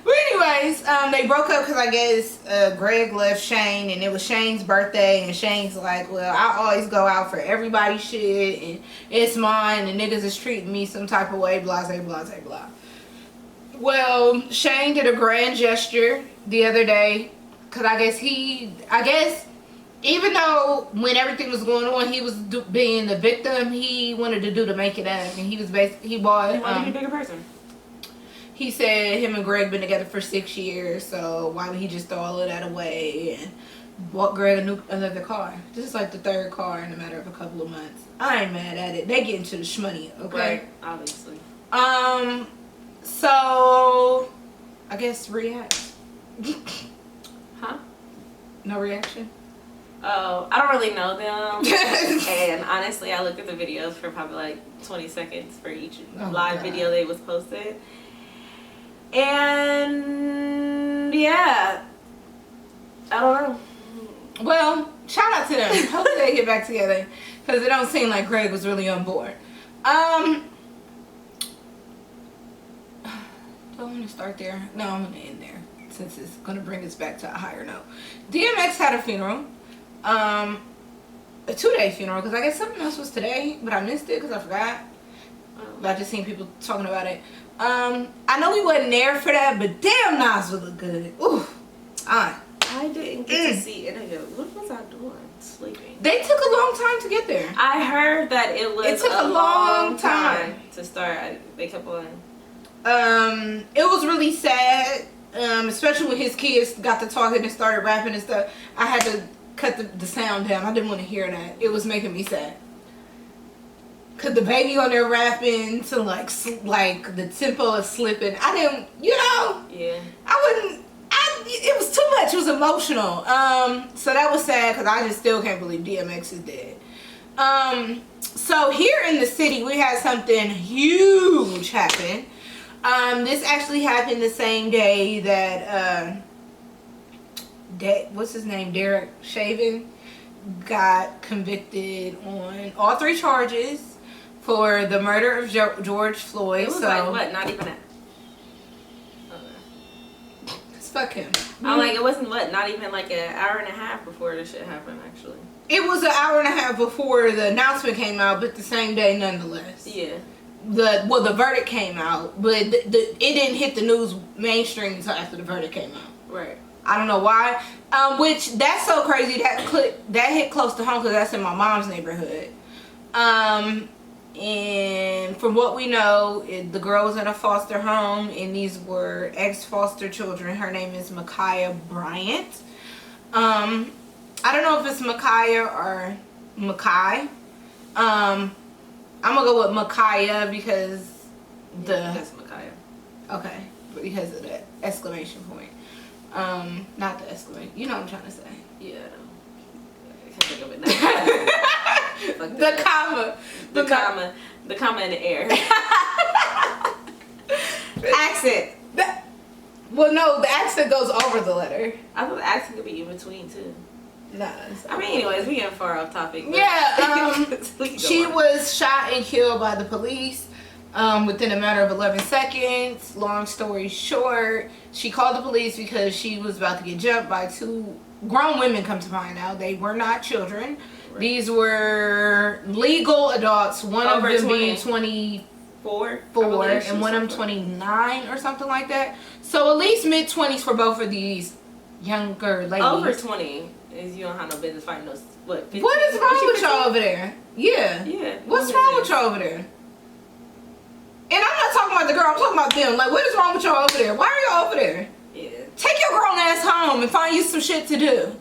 But anyways, they broke up because I guess Greg left Shane and it was Shane's birthday and Shane's like, well, I always go out for everybody's shit and it's mine and niggas is treating me some type of way, blah, blah, blah, blah. Well, Shane did a grand gesture the other day because I guess even though when everything was going on, he was being the victim, he wanted to do to make it up. And he was he wanted to be a bigger person. He said him and Greg been together for 6 years, so why would he just throw all of that away and bought Greg another car? This is like the 3rd car in a matter of a couple of months. I ain't mad at it. They get into the shmoney, okay? Right, obviously. So I guess react. Huh? No reaction? Oh, I don't really know them. And honestly, I looked at the videos for probably like 20 seconds for each live video they was posted. And yeah, I don't know. Well, shout out to them. Hopefully they get back together because it don't seem like Greg was really on board. Do I want to start there? No, I'm going to end there since it's going to bring us back to a higher note. DMX had a funeral. A 2-day funeral because I guess something else was today, but I missed it because I forgot. But I just seen people talking about it. I know we wasn't there for that, but damn, Nas would look good. Ooh, I didn't get to see any of it. What was I doing? Sleeping. They took a long time to get there. I heard that it took a long time to start. They kept on. It was really sad, especially when his kids got to talking and started rapping and stuff. I had to cut the sound down. I didn't want to hear that. It was making me sad. Cause the baby on there rapping to like the tempo is slipping. I didn't, Yeah. It was too much. It was emotional. So that was sad because I just still can't believe DMX is dead. So here in the city, we had something huge happen. This actually happened the same day that what's his name, Derek Chauvin, got convicted on all 3 charges for the murder of George Floyd. It was like what? Not even that. Okay. Fuck him. I'm like, it wasn't what? Not even like an hour and a half before this shit happened. Actually, it was an hour and a half before the announcement came out, but the same day nonetheless. Yeah. The verdict came out, but it didn't hit the news mainstream until after the verdict came out. Right. I don't know why. Which that's so crazy that hit close to home because that's in my mom's neighborhood. And from what we know, the girl was in a foster home, and these were ex-foster children. Her name is Micaiah Bryant. I don't know if it's Micaiah or Makai. I'm gonna go with Micaiah because that's Micaiah. Okay, because of the exclamation point. Not the exclamation. You know what I'm trying to say. Yeah. I can't think of it now. The comma. The comma in the air. Accent. Well, no, the accent goes over the letter. I thought the accent could be in between too. Nah. I mean, anyways, we getting far off topic. Yeah. She was shot and killed by the police within a matter of 11 seconds. Long story short, she called the police because she was about to get jumped by two grown women. Come to find out, they were not children. Right. These were legal adults. One of them being 24 and one of them 29 or something like that. So at least mid-20s for both of these younger ladies. Over 20 is you don't have no business fighting those. What? 15? What is wrong with y'all over there? Yeah. Yeah. What's wrong with y'all over there? And I'm not talking about the girl. I'm talking about them. Like, what is wrong with y'all over there? Why are y'all over there? Yeah. Take your grown ass home and find you some shit to do.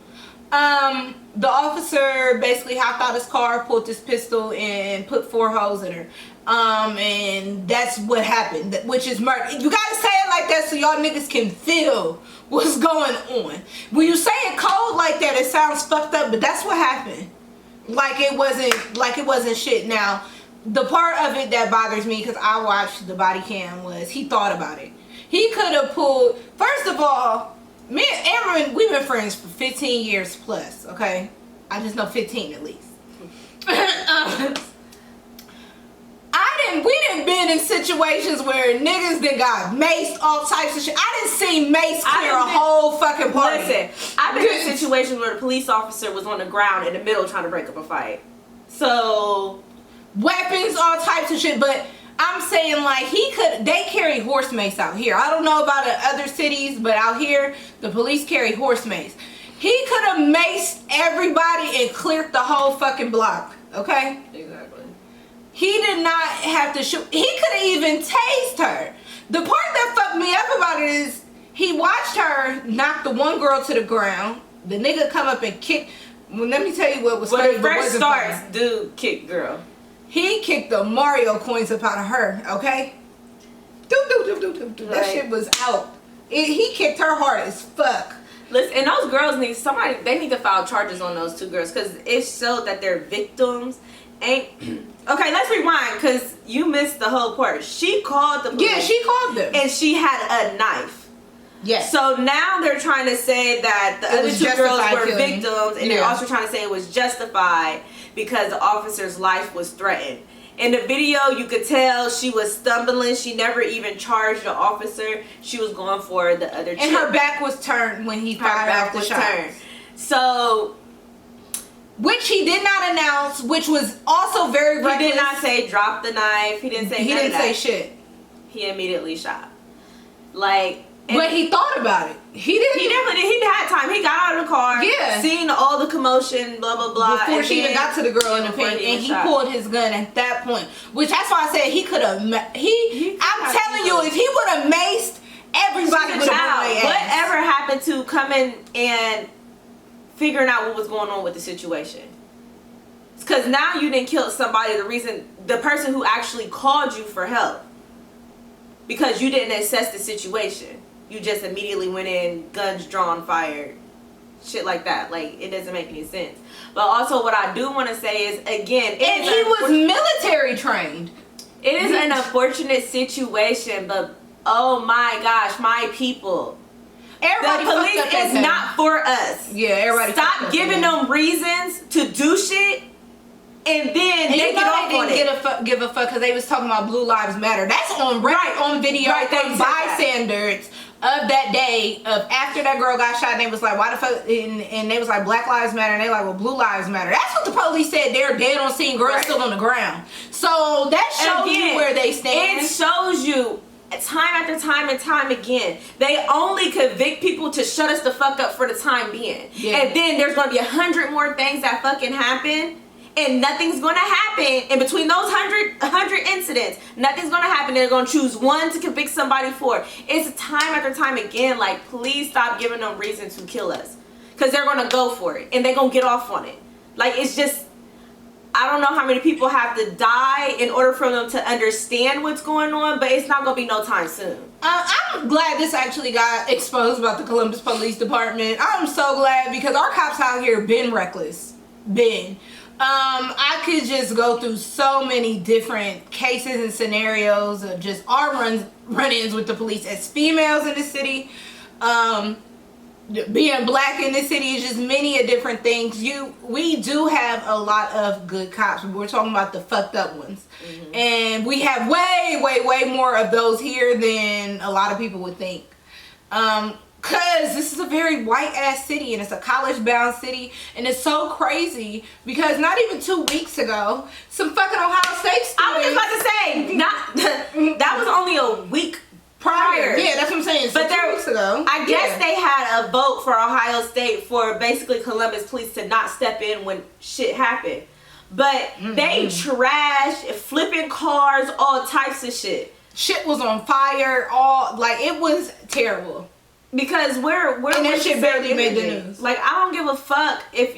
The officer basically hopped out his car, pulled his pistol, and put 4 holes in her. And that's what happened, which is murder. You gotta say it like that so y'all niggas can feel what's going on. When you say it cold like that, it sounds fucked up, but that's what happened. Like it wasn't shit. Now, the part of it that bothers me, because I watched the body cam, was he thought about it. He could have pulled, first of all, me and Amber, we've been friends for 15 years plus, okay? I just know 15 at least. We didn't been in situations where niggas done got maced, all types of shit. I didn't see mace clear a whole fucking party. Listen, I've been in situations where the police officer was on the ground in the middle trying to break up a fight. So, weapons, all types of shit, but I'm saying like they carry horse mace out here. I don't know about in other cities, but out here, the police carry horse mace. He could have maced everybody and cleared the whole fucking block, okay? Exactly. He did not have to shoot. He could have even tased her. The part that fucked me up about it is he watched her knock the one girl to the ground. The nigga come up and kick. Well, let me tell you what was funny. When it first starts, dude kicked girl. He kicked the Mario coins up out of her, okay? That shit was out. He kicked her hard as fuck. Listen, and those girls need they need to file charges on those 2 girls because it showed that they're victims. Okay, let's rewind because you missed the whole part. She called the police. Yeah, she called them. And she had a knife. Yes. So now they're trying to say that the other 2 girls were victims, and they're also trying to say it was justified because the officer's life was threatened. In the video, you could tell she was stumbling. She never even charged the officer. She was going for the other chick. And her back was turned when he fired off the shots. So, which he did not announce, which was also very reckless. He did not say drop the knife. He didn't say shit. He immediately shot. Like, but he thought about it. He didn't. He definitely did. He had time. He got out of the car. Yeah. Seen all the commotion, blah blah blah. Before she even got to the girl in the paint, and he pulled his gun at that point. Which that's why I said he could have. I'm telling you, if he would have maced everybody, would have. Whatever happened to coming and figuring out what was going on with the situation? Because now you didn't kill somebody. The person who actually called you for help, because you didn't assess the situation. You just immediately went in, guns drawn, fired, shit like that. Like, it doesn't make any sense. But also, what I do want to say is, again, and he was military trained. It is an unfortunate situation, but oh my gosh, my people. Everybody, the police is not for us. Yeah, everybody. Stop giving them reasons to do shit, and then they get off on it. Give a fuck because they was talking about Blue Lives Matter. That's on on video from bystanders of that day of after that girl got shot. And they was like, why the fuck? And they was like, Black Lives Matter. And they like, well, Blue Lives Matter. That's what the police said. They're dead on scene. Girls still on the ground. So that shows you where they stand. It shows you. Time after time and time again, they only convict people to shut us the fuck up for the time being. Yeah. And then there's gonna be 100 more things that fucking happen, and nothing's gonna happen in between those 100 incidents. Nothing's gonna happen. They're gonna choose one to convict somebody for. It's time after time again. Like, please stop giving them reason to kill us, because they're gonna go for it and they're gonna get off on it. Like, it's just, I don't know how many people have to die in order for them to understand what's going on, but it's not gonna be no time soon. I'm glad this actually got exposed about the Columbus Police Department. I'm so glad, because our cops out here been reckless. I could just go through so many different cases and scenarios of just our run-ins with the police as females in the city. Being black in this city is just many a different things. We do have a lot of good cops. We're talking about the fucked up ones. Mm-hmm. And we have way more of those here than a lot of people would think. Cause this is a very white ass city, and it's a college bound city, and it's so crazy because not even 2 weeks ago, some fucking Ohio State students. I was just about to say, that was only a week prior. Yeah, that's what I'm saying. So but 2 weeks ago, I guess they had a vote for Ohio State for basically Columbus police to not step in when shit happened. But they trashed, flipping cars, all types of shit. Shit was on fire. It was terrible. Because we're and that shit barely made the news. Like, I don't give a fuck if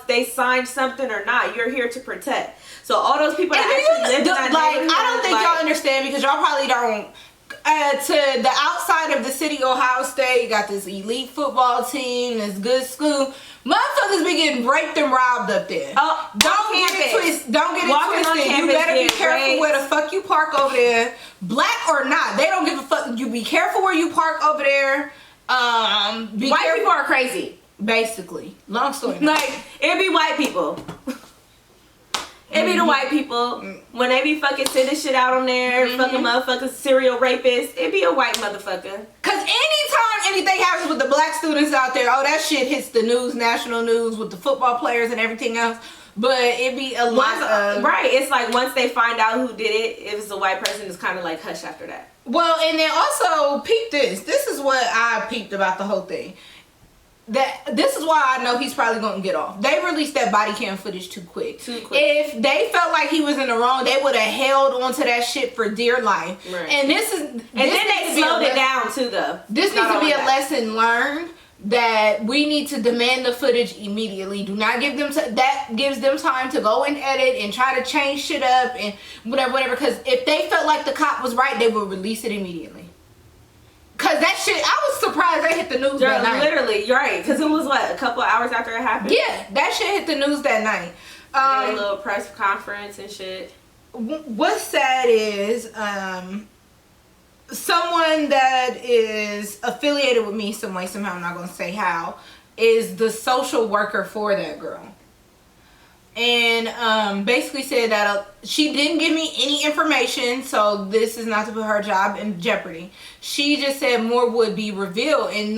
they signed something or not. You're here to protect. So all those people that actually live in that neighborhood, I don't think y'all understand, because y'all probably don't. To the outside of the city, Ohio State got this elite football team, this good school. Motherfuckers be getting raped and robbed up there. Oh, don't get it twisted. You better be careful where the fuck you park over there, black or not. They don't give a fuck. You be careful where you park over there. White people are crazy. Basically, long story. Like, it be white people. It be the white people. When they be fucking sending shit out on there, fucking motherfuckers, serial rapists, it be a white motherfucker. Cause anytime anything happens with the black students out there, that shit hits the news, national news, with the football players and everything else. But it be a lot of... Right, it's like once they find out who did it, if it's a white person, it's kind of like hush after that. Well, and then also, peep this. This is what I peeped about the whole thing. This is why I know he's probably going to get off. They released that body cam footage too quick. If they felt like he was in the wrong, they would have held onto that shit for dear life. Right. And then they slowed it down too, though. This needs to be a lesson learned, that we need to demand the footage immediately. Do not give them that gives them time to go and edit and try to change shit up and whatever. Because if they felt like the cop was right, they would release it immediately. Cause that shit, I was surprised they hit the news that night. Literally, you're right. Cause it was a couple of hours after it happened. Yeah, that shit hit the news that night. A little press conference and shit. What's sad is someone that is affiliated with me some way, somehow, I'm not gonna say how, is the social worker for that girl. And basically said that she didn't give me any information, so this is not to put her job in jeopardy. She just said more would be revealed, and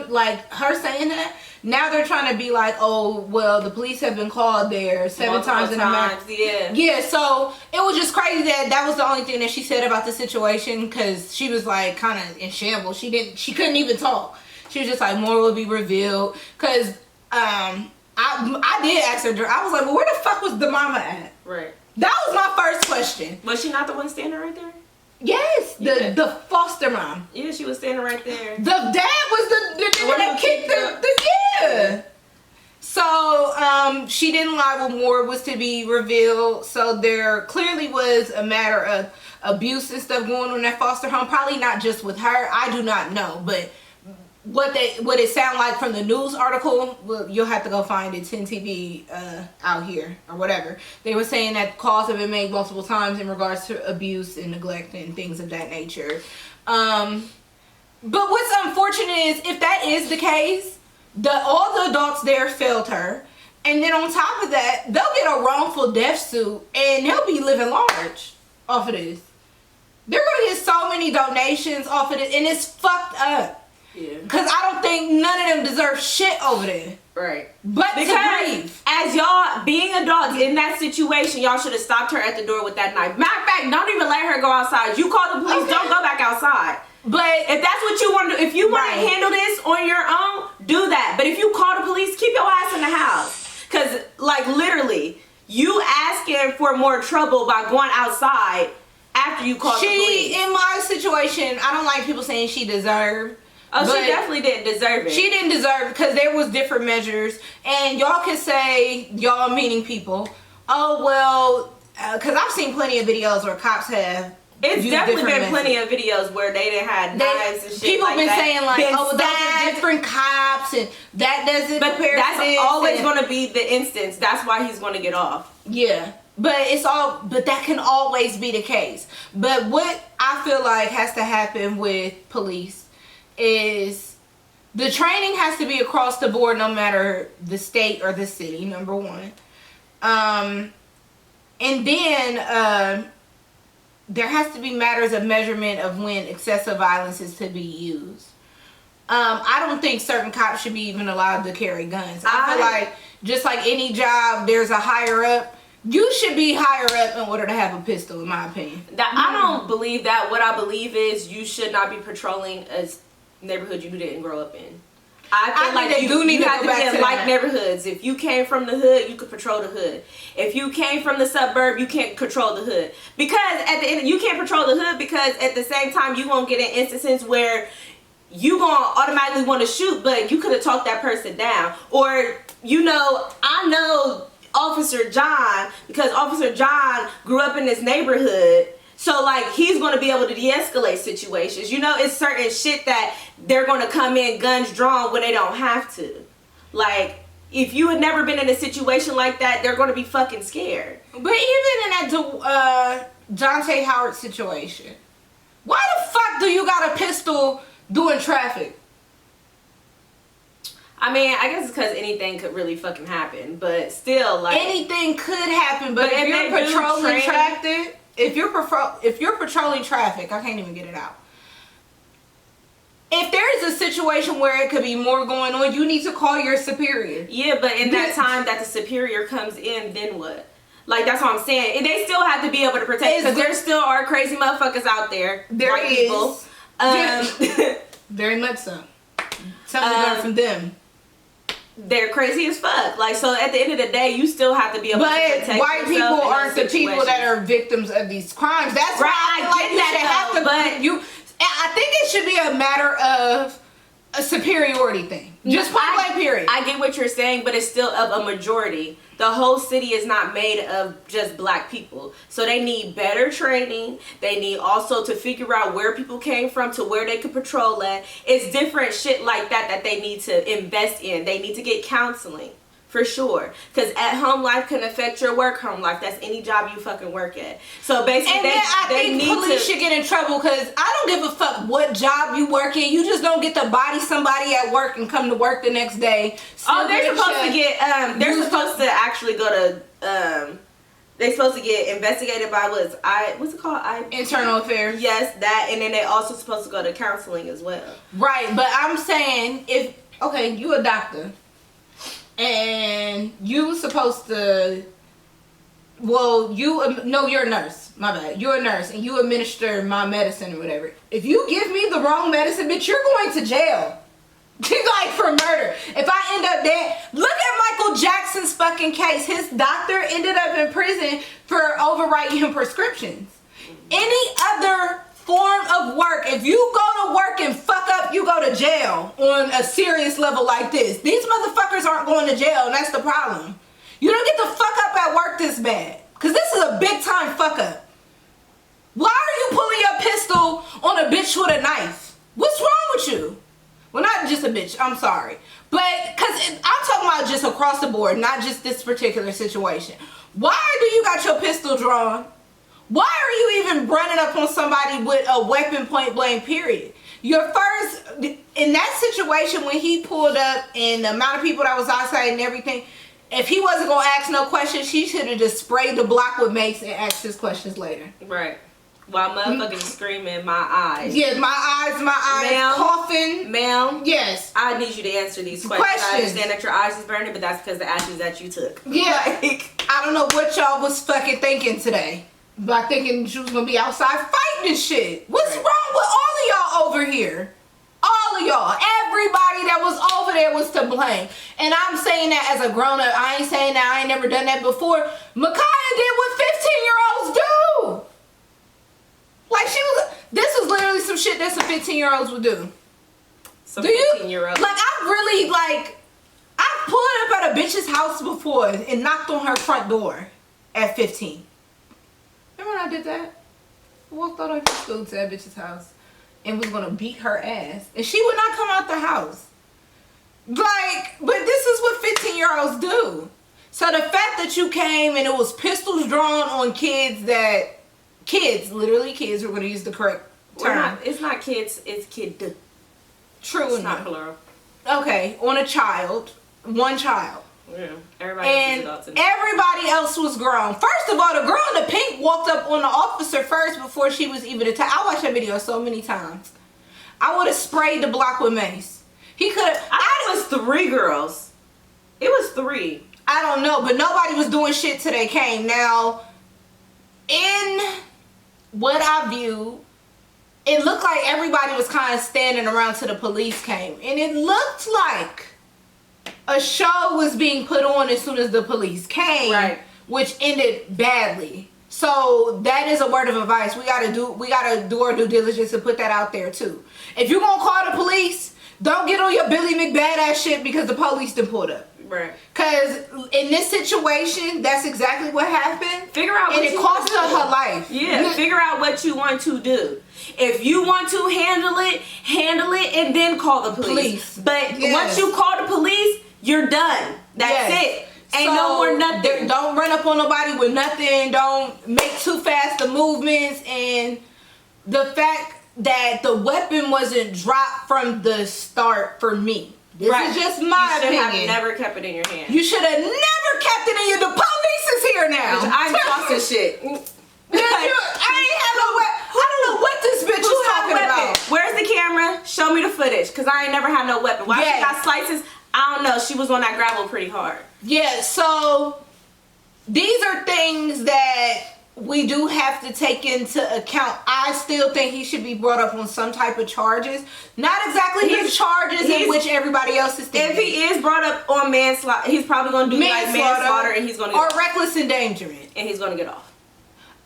like her saying that, now they're trying to be like, oh, well, the police have been called there 7 times in a month. Yeah, so it was just crazy that was the only thing that she said about the situation, because she was like kind of in shambles. She couldn't even talk. She was just like, more will be revealed, because I did ask her. I was like, well, where the fuck was the mama at? Right. That was my first question. Was she not the one standing right there? Yes, the foster mom. Yeah, she was standing right there. The dad was the nigga that kicked the yeah. So she didn't lie when more was to be revealed. So there clearly was a matter of abuse and stuff going on in that foster home. Probably not just with her. I do not know, but what it sound like from the news article, well, you'll have to go find it, 10 TV out here or whatever. They were saying that calls have been made multiple times in regards to abuse and neglect and things of that nature. But what's unfortunate is, if that is the case, all the adults there failed her, and then on top of that, they'll get a wrongful death suit and they'll be living large off of this. They're gonna get so many donations off of it, and it's fucked up. Yeah. Cause I don't think none of them deserve shit over there. Right. But because as y'all being adults in that situation, y'all should have stopped her at the door with that knife. Matter of fact, don't even let her go outside. You call the police, don't go back outside. But if that's what you want to do, if you want to handle this on your own, do that. But if you call the police, keep your ass in the house. Cause like literally, You asking for more trouble by going outside after you called the police. In my situation, I don't like people saying she deserved. Oh, she definitely didn't deserve it. She didn't deserve it because there was different measures. And y'all can say, y'all meaning people, oh, well, because I've seen plenty of videos where cops have. It's definitely been plenty of videos where they didn't have knives and shit. People like been that. saying like, oh, those are different cops, and that doesn't. But that's always going to be the instance. That's why he's going to get off. Yeah, but that can always be the case. But what I feel like has to happen with police is the training has to be across the board, no matter the state or the city. Number one, and then there has to be matters of measurement of when excessive violence is to be used. I don't think certain cops should be even allowed to carry guns. I feel like just like any job, there's a higher up. You should be higher up in order to have a pistol, in my opinion. I don't believe that. What I believe is you should not be patrolling a neighborhood you didn't grow up in. I feel like you have to be in like neighborhoods. If you came from the hood, you could patrol the hood. If you came from the suburb, you can't control the hood. Because at the end, you can't patrol the hood because at the same time, you won't get in instances where you gonna automatically want to shoot, but you could have talked that person down. Or, I know Officer John because Officer John grew up in this neighborhood. So, like, he's going to be able to de-escalate situations. It's certain shit that they're going to come in guns drawn when they don't have to. Like, if you had never been in a situation like that, they're going to be fucking scared. But even in that Jonte Howard situation, why the fuck do you got a pistol doing traffic? I mean, I guess it's because anything could really fucking happen. But still, like... Anything could happen, but if you're patrolling traffic... If you're patrolling traffic, I can't even get it out. If there is a situation where it could be more going on, you need to call your superior. Yeah, but in that time that the superior comes in, then what? Like, that's what I'm saying. And they still have to be able to protect, because there still are crazy motherfuckers out there. There is. People. Very much so. Something learned from them. They're crazy as fuck. Like, so at the end of the day, you still have to be able to protect yourself. But white people aren't the people that are victims of these crimes. That's right. I get that. I think it should be a matter of a superiority thing. Just point blank period. I get what you're saying, but it's still of a majority. The whole city is not made of just black people. So they need better training. They need also to figure out where people came from to where they could patrol at. It's different shit like that they need to invest in. They need to get counseling. For sure. Because at home life can affect your work home life. That's any job you fucking work at. So basically, I think police should get in trouble because I don't give a fuck what job you work in. You just don't get to body somebody at work and come to work the next day. They're supposed to get, they're supposed to actually go to, they're supposed to get investigated by what's it called? Internal affairs. Yes, that. And then they're also supposed to go to counseling as well. Right. But I'm saying you a doctor. And you supposed to, you're a nurse. My bad. You're a nurse and you administer my medicine or whatever. If you give me the wrong medicine, bitch, you're going to jail. Like for murder. If I end up dead, look at Michael Jackson's fucking case. His doctor ended up in prison for overwriting him prescriptions. Any other form of work, if you go to work and fuck up, you go to jail on a serious level like this. These motherfuckers aren't going to jail, and that's the problem. You don't get the fuck up at work this bad, because this is a big time fuck up. Why are you pulling your pistol on a bitch with a knife? What's wrong with you? Well, not just a bitch, I'm sorry. But, because I'm talking about just across the board, not just this particular situation. Why do you got your pistol drawn? Why are you even running up on somebody with a weapon point blank period? Your first, in that situation when he pulled up and the amount of people that was outside and everything, if he wasn't going to ask no questions, she should have just sprayed the block with mace and asked his questions later. Right. While motherfucking screaming, my eyes. Yeah, my eyes, coughing. Ma'am. Yes. I need you to answer these questions. I understand that your eyes is burning, but that's because of the actions that you took. Yeah. I don't know what y'all was fucking thinking today. By thinking she was gonna be outside fighting and shit. What's wrong with all of y'all over here? All of y'all. everybody that was over there was to blame. And I'm saying that as a grown up. I ain't saying that I ain't never done that before. Micaiah did what 15-year-olds do. Like this was literally some shit that some 15-year-olds would do. Some 15-year-olds. Like I've pulled up at a bitch's house before and knocked on her front door at 15. Remember when I did that? I walked out of school to that bitch's house and was gonna beat her ass, and she would not come out the house. Like, but this is what 15-year-olds do. So the fact that you came and it was pistols drawn on literally kids, we're gonna use the correct term. It's not kids, it's kid. True. It's not plural. Okay, on a child, one child. Yeah, everybody else was grown. First of all, the girl in the pink walked up on the officer first before she was even attacked. I watched that video so many times. I would have sprayed the block with mace. He could have. It was 3 girls. It was 3. I don't know, but nobody was doing shit till they came. Now, in what I view, it looked like everybody was kind of standing around till the police came, and it looked like a show was being put on as soon as the police came, right, which ended badly. So that is a word of advice. We gotta do our due diligence and put that out there too. If you're gonna call the police, don't get on your Billy McBad ass shit because the police done pulled up. Right. Cause in this situation, that's exactly what happened. Figure out what and it cost her her life. Yeah. Figure out what you want to do. If you want to handle it, and then call the police. But once you call the police, you're done. That's it. Ain't no more nothing. Don't run up on nobody with nothing. Don't make too fast the movements. And the fact that the weapon wasn't dropped from the start for me. This is just my opinion. You should have never kept it in your hand. You should have never kept it in your. The police is here now. I'm tossing shit. I ain't have no weapon. I don't know what this bitch is talking about. Where's the camera? Show me the footage, cause I ain't never had no weapon. Why she got slices? I don't know. She was on that gravel pretty hard. Yeah. So these are things that we do have to take into account. I still think he should be brought up on some type of charges. Not exactly his charges in which everybody else is thinking. If he is brought up on manslaughter, he's probably going to do manslaughter, and he's going to or reckless endangerment, and he's going to get off.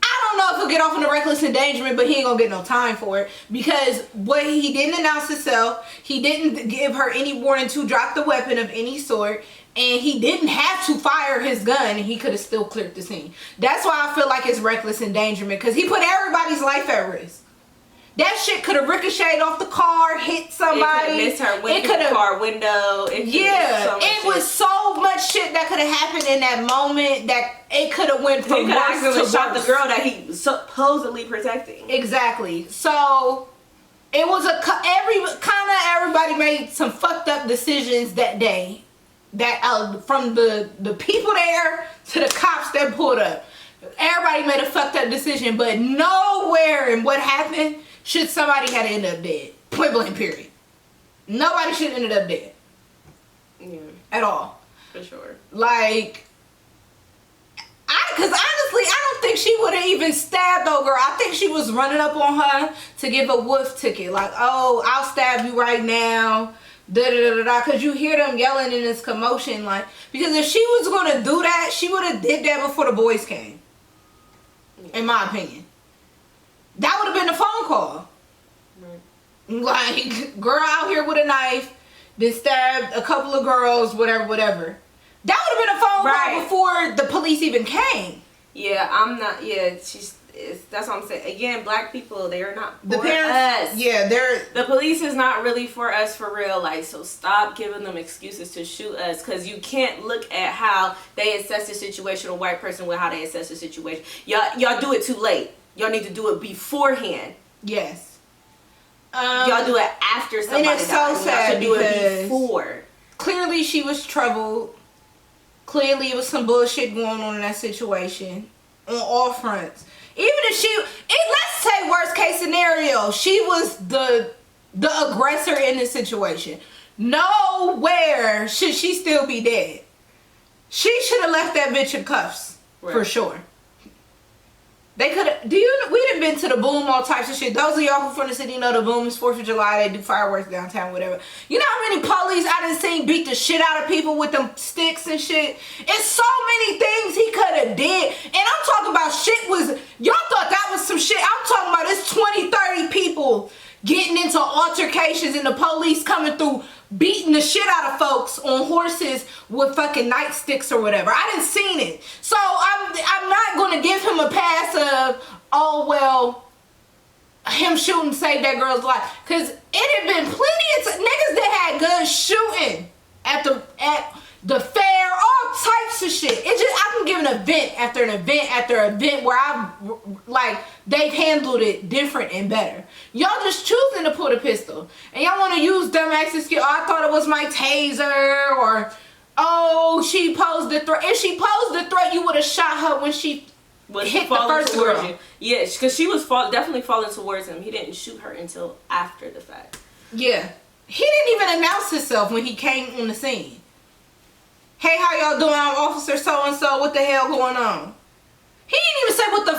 I don't know if he'll get off on the reckless endangerment, but he ain't gonna get no time for it because what he didn't announce himself, he didn't give her any warning to drop the weapon of any sort, and he didn't have to fire his gun, and he could have still cleared the scene. That's why I feel like it's reckless endangerment, because he put everybody's life at risk. That shit could have ricocheted off the car, hit somebody. It could have missed her car window. It was so much shit that could have happened in that moment that it could have went from worse to worse. Shot the girl that he supposedly protecting. Exactly. So it was everybody made some fucked up decisions that day. That from the people there to the cops that pulled up, everybody made a fucked up decision. But nowhere in what happened should somebody have ended up dead. Point blank, period. Nobody should have ended up dead. Yeah. At all. For sure. Like, because honestly, I don't think she would have even stabbed old girl. I think she was running up on her to give a wolf ticket. Like, oh, I'll stab you right now. Da-da-da-da-da. Because you hear them yelling in this commotion. Like, because if she was going to do that, she would have did that before the boys came. Yeah. In my opinion. That would have been the phone call. Right. Like, girl out here with a knife, then stabbed a couple of girls, whatever. That would have been a phone call before the police even came. Yeah, I'm not. Yeah, that's what I'm saying. Again, black people, they are not the parents, us. Yeah, the police is not really for us for real. Like, so stop giving them excuses to shoot us, because you can't look at how they assess the situation, a white person with how they assess the situation. Y'all do it too late. Y'all need to do it beforehand. Yes. Y'all do it after somebody dies. And it's so sad do it before. Clearly she was troubled. Clearly it was some bullshit going on in that situation on all fronts. Even if let's say worst case scenario, she was the aggressor in this situation. Nowhere should she still be dead. She should have left that bitch in cuffs. Right. For sure. They could have. We done been to the Boom, all types of shit. Those of y'all who from the city know the Boom is 4th of July. They do fireworks downtown, whatever. You know how many police I done seen beat the shit out of people with them sticks and shit? It's so many things he could have did. And I'm talking about shit was, y'all thought that was some shit. I'm talking about it's 20, 30 people getting into altercations and the police coming through beating the shit out of folks on horses with fucking nightsticks or whatever. I didn't seen it. So I'm not going to give him a pass of, oh, well, him shooting saved that girl's life. Because it had been plenty of niggas that had guns shooting at the fair, all types of shit. It just, I can give an event after an event after event where they've handled it different and better. Y'all just choosing to pull the pistol. And y'all want to use dumbass excuse, oh, I thought it was my taser, or, oh, she posed the threat. If she posed the threat, you would have shot her when she hit the first girl. You. Yeah, because she was definitely falling towards him. He didn't shoot her until after the fact. Yeah. He didn't even announce himself when he came on the scene. Hey, how y'all doing? I'm Officer so-and-so. What the hell going on? He didn't even say what the...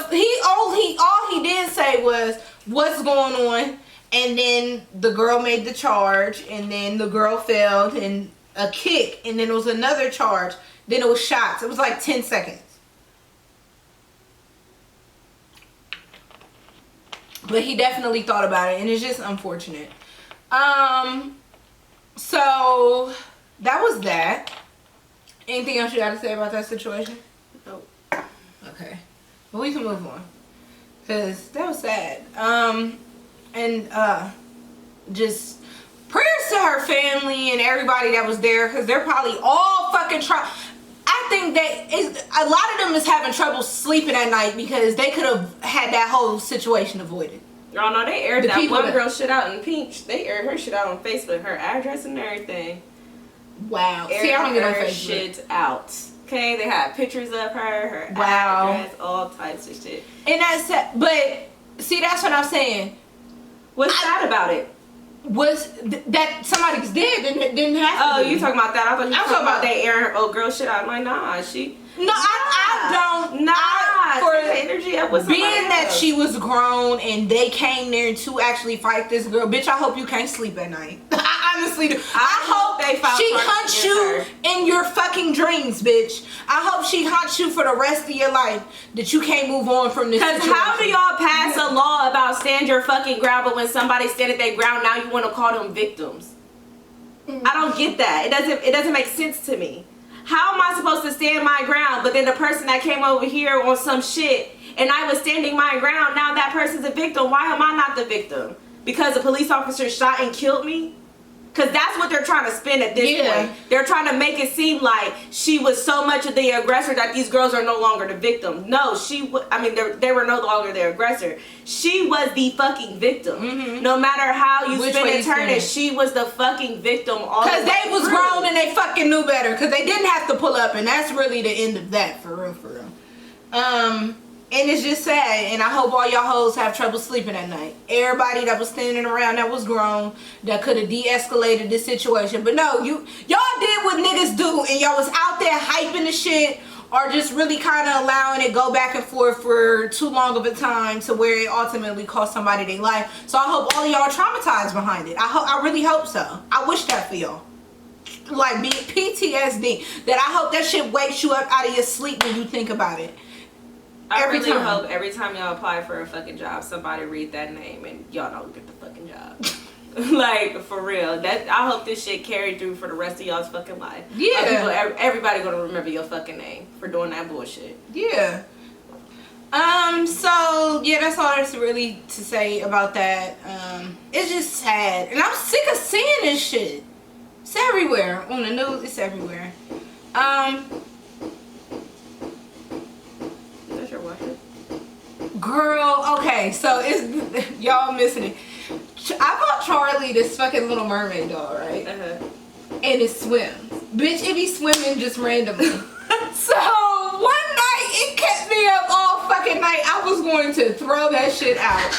All he did say was, what's going on? And then the girl made the charge. And then the girl failed. And a kick. And then it was another charge. Then it was shots. It was like 10 seconds. But he definitely thought about it. And it's just unfortunate. So, that was that. Anything else you got to say about that situation? Nope. Okay. Well, we can move on. Because that was sad. Just prayers to her family and everybody that was there. Because they're probably all fucking trying. I think that a lot of them is having trouble sleeping at night because they could have had that whole situation avoided. Oh no, they aired that one girl shit out in Peach. They aired her shit out on Facebook. Her address and everything. Wow. See, I don't get on Facebook. Shit out. Okay, they had pictures of her address, all types of shit. And that's, but see, that's what I'm saying. What's sad about it? Was that somebody's dead? Didn't have to. Oh, you talking about that? I thought you were talking about they airing her old girl shit out. I'm like, nah, she. No, I don't. Nah, for the energy up with being that else. she was grown and they came there to actually fight this girl. Bitch, I hope you can't sleep at night. I honestly do. I hope they found she hunts you in your fucking dreams, bitch. I hope she hunts you for the rest of your life, that you can't move on from this. Because how do y'all pass a law about stand your fucking ground, but when somebody stand at their ground, now you want to call them victims? I don't get that. It doesn't make sense to me. How am I supposed to stand my ground, but then the person that came over here on some shit and I was standing my ground, now that person's a victim? Why am I not the victim? Because a police officer shot and killed me? Because that's what they're trying to spin at this point. They're trying to make it seem like she was so much of the aggressor that these girls are no longer the victim. No, they were no longer the aggressor. She was the fucking victim. Mm-hmm. No matter how you spin and turn it, she was the fucking victim. Because they was grown and they fucking knew better. Because they didn't have to pull up, and that's really the end of that, for real, for real. And it's just sad, and I hope all y'all hoes have trouble sleeping at night. Everybody that was standing around that was grown, that could have de-escalated this situation. But no, y'all did what niggas do, and y'all was out there hyping the shit, or just really kind of allowing it go back and forth for too long of a time to where it ultimately cost somebody their life. So I hope all of y'all are traumatized behind it. I really hope so. I wish that for y'all. Like PTSD. That I hope that shit wakes you up out of your sleep when you think about it. I really hope every time y'all apply for a fucking job, somebody read that name and y'all don't get the fucking job. Like, for real. I hope this shit carried through for the rest of y'all's fucking life. Yeah. Everybody gonna remember your fucking name for doing that bullshit. Yeah. So, yeah, that's all there's really to say about that. It's just sad. And I'm sick of seeing this shit. It's everywhere. On the news, it's everywhere. Girl, okay, so it's y'all missing it. I bought Charlie this fucking Little Mermaid doll, right? And it swims. Bitch, it be swimming just randomly. So one night it kept me up all fucking night. I was going to throw that shit out.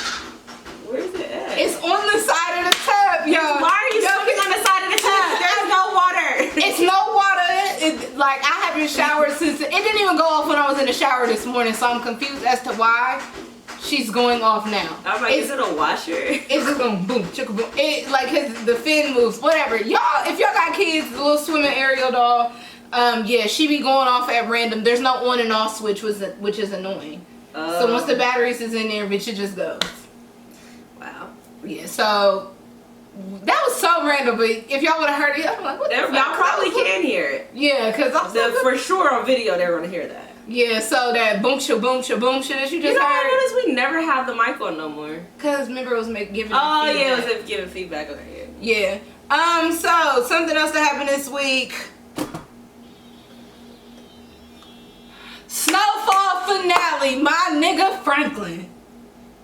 Where's it at? It's on the side of the tub, yo. Why are you swimming on the side of the tub? There's no water. It's no water. Like I have been showered since. It didn't even go off when I was in the shower this morning, so I'm confused as to why she's going off now. I'm like, is it a washer? It's just going boom, chicka boom. It like the fin moves, whatever. Y'all, if y'all got kids, the little swimming Ariel doll, yeah, she be going off at random. There's no on and off switch, which is annoying. So once the batteries is in there, bitch, it just goes. Wow. Yeah, so that was so random, but if y'all would have heard it, I'm like, what the fuck? Y'all probably can hear it. Yeah, because for sure on video they're gonna hear that. Yeah, so that boom cha that you just heard. I noticed we never have the mic on no more. Cause remember it was giving feedback. Oh yeah, it was giving feedback. Okay. Yeah. So something else that happened this week. Snowfall finale. My nigga Franklin.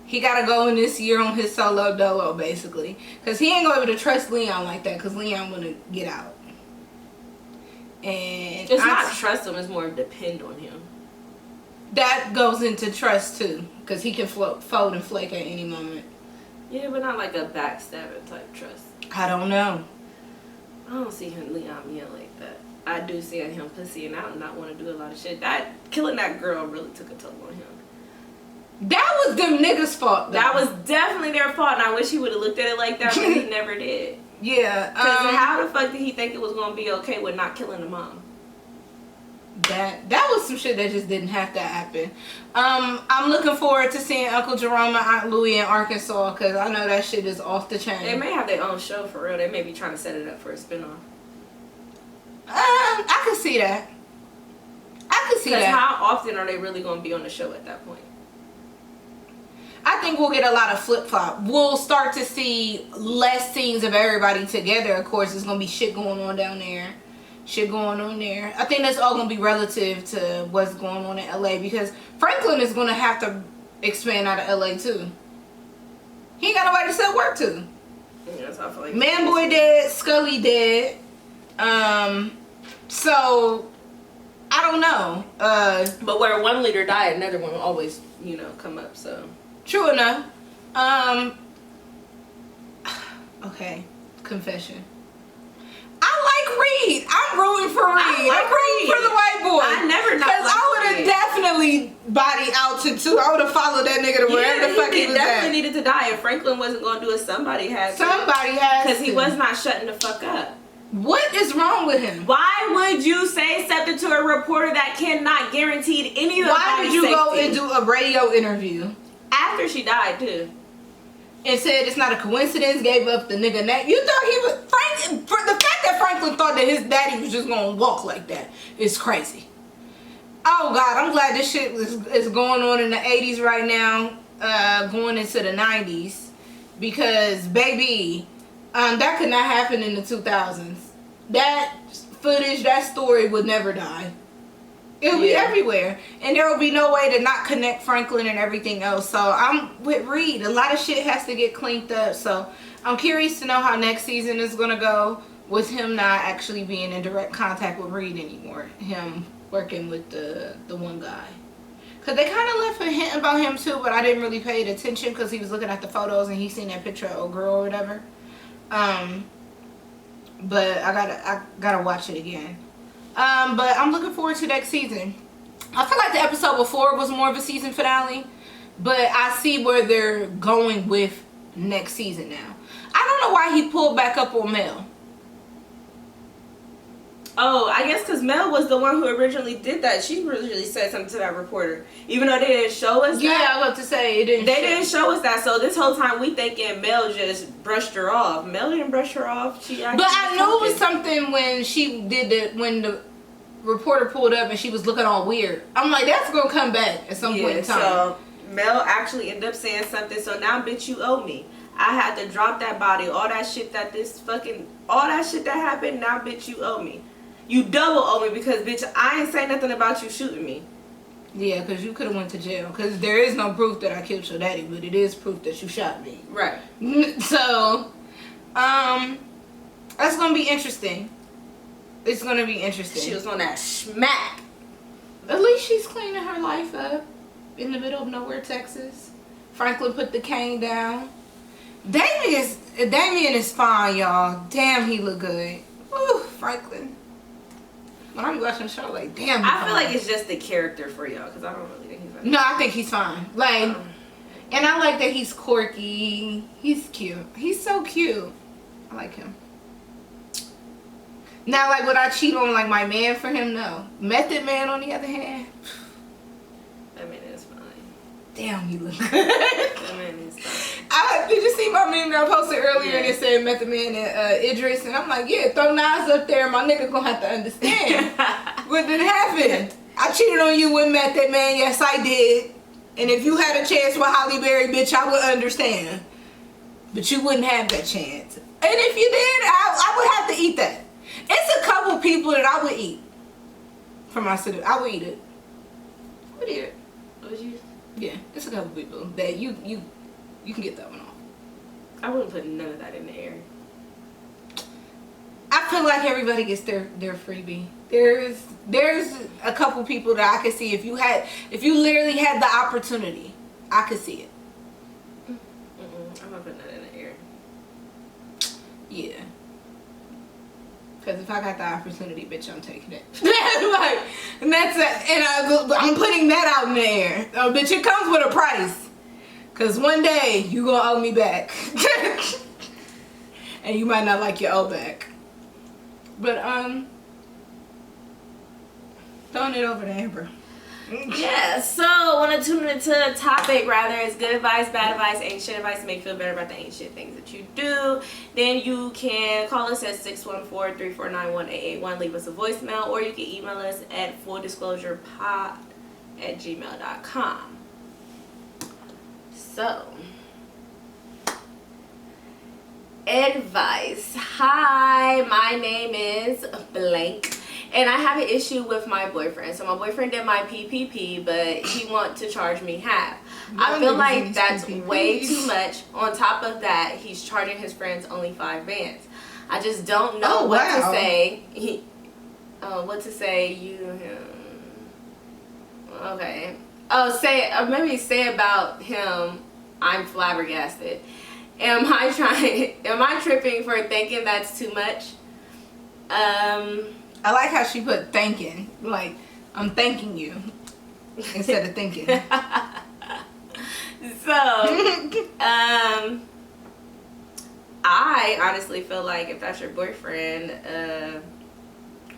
He gotta go in this year on his solo dolo, basically. Because he ain't gonna be able to trust Leon like that, because Leon wanna get out. And it's not trust him, it's more depend on him. That goes into trust, too. Because he can fold and flake at any moment. Yeah, but not like a backstabber type trust. I don't know. I don't see him Leon being like that. I do see him pussying out and not want to do a lot of shit. Killing that girl really took a toll on him. That was them niggas' fault, though. That was definitely their fault, and I wish he would have looked at it like that, but he never did. Yeah. Because how the fuck did he think it was going to be okay with not killing the mom? That was some shit that just didn't have to happen. I'm looking forward to seeing Uncle Jerome and Aunt Louie in Arkansas, because I know that shit is off the chain. They may have their own show, for real. They may be trying to set it up for a spinoff. I could see that. Because how often are they really going to be on the show at that point? I think we'll get a lot of flip-flop. We'll start to see less scenes of everybody together. Of course, there's going to be shit going on down there. Shit going on there. I think that's all going to be relative to what's going on in LA, because Franklin is going to have to expand out of LA too. He ain't got nobody to sell work to. Yeah, that's how I feel like Manboy dead, Scully dead. So I don't know. But where one leader died, another one will always, come up, so. True enough. Okay. Confession. I like Reed. I'm rooting for Reed. I'm rooting for the white boy. I never not because I would have definitely body outed too. I would have followed that nigga to wherever the fuck he was definitely needed to die. If Franklin wasn't going to do it, somebody had to. Somebody has to. Because he was not shutting the fuck up. What is wrong with him? Why would you say something to a reporter that cannot guarantee any of the Why would you go and do a radio interview? After she died, too. And said it's not a coincidence, gave up the nigga name. You thought he was... For the fact that Franklin thought that his daddy was just going to walk like that is crazy. Oh, God. I'm glad this shit is going on in the 80s right now. Going into the 90s. Because, baby... that could not happen in the 2000s. That footage, that story would never die. It'll be everywhere. And there will be no way to not connect Franklin and everything else. So I'm with Reed. A lot of shit has to get cleaned up. So I'm curious to know how next season is going to go with him not actually being in direct contact with Reed anymore. Him working with the one guy. Because they kind of left a hint about him too, but I didn't really pay attention because he was looking at the photos and he seen that picture of old girl or whatever. But I gotta watch it again. But I'm looking forward to next season. I feel like the episode before was more of a season finale, but I see where they're going with next season now. I don't know why he pulled back up on Mel. Oh, I guess because Mel was the one who originally did that. She originally said something to that reporter. Even though they didn't show us that. Yeah, I was about to say, it didn't. They didn't show us that. So this whole time we thinking Mel just brushed her off. Mel didn't brush her off. She actually. But I knew it was something when she did it, when the reporter pulled up and she was looking all weird. I'm like, that's going to come back at some point in time. So Mel actually ended up saying something. So now, bitch, you owe me. I had to drop that body. All that shit that happened. Now, bitch, you owe me. You double owe me because, bitch, I ain't say nothing about you shooting me. Yeah, because you could have went to jail. Because there is no proof that I killed your daddy, but it is proof that you shot me. Right. So, that's going to be interesting. It's going to be interesting. She was on that smack. At least she's cleaning her life up in the middle of nowhere, Texas. Franklin put the cane down. Damien is fine, y'all. Damn, he look good. Ooh, Franklin. When I be watching the show, like, damn. I feel like it's just the character for y'all, because I don't really think he's like. No, I think he's fine. Like, and I like that he's quirky. He's cute. He's so cute. I like him. Now, like, would I cheat on, like, my man for him? No. Method Man, on the other hand. That man is fine. Damn, he look good. That man is fine. Did you see my meme that I posted earlier? And it said Method Man and Idris, and I'm like, yeah, throw Nas up there, my nigga gonna have to understand what did happen. I cheated on you with Method Man, yes I did. And if you had a chance with Holly Berry, bitch, I would understand. But you wouldn't have that chance. And if you did, I would have to eat that. It's a couple people that I would eat for my city. I would eat it. I would eat it. Would you? Yeah, it's a couple people that you can get that one off. I wouldn't put none of that in the air. I feel like everybody gets their freebie. There's a couple people that I could see if you literally had the opportunity, I could see it. I'm not putting that in the air. Yeah. Because if I got the opportunity, bitch, I'm taking it. Like, and that's it. And I'm putting that out in the air. Oh, bitch, it comes with a price. Because one day, you going to owe me back. And you might not like your owe back. But, throwing it over to Amber. Yeah, so want to tune into a topic, rather it's good advice, bad advice, ain't shit advice to make you feel better about the ain't shit things that you do, then you can call us at 614-349-1881, leave us a voicemail, or you can email us at fulldisclosurepod@gmail.com. So, advice. Hi, my name is blank. And I have an issue with my boyfriend. So my boyfriend did my PPP, but he wants to charge me half. I feel like that's way too much. On top of that, he's charging his friends only 5 bands. I just don't know what to say. What to say? Okay. Maybe say about him, I'm flabbergasted. Am I tripping for thinking that's too much? I like how she put thanking. Like, I'm thanking you instead of thinking. So, I honestly feel like if that's your boyfriend,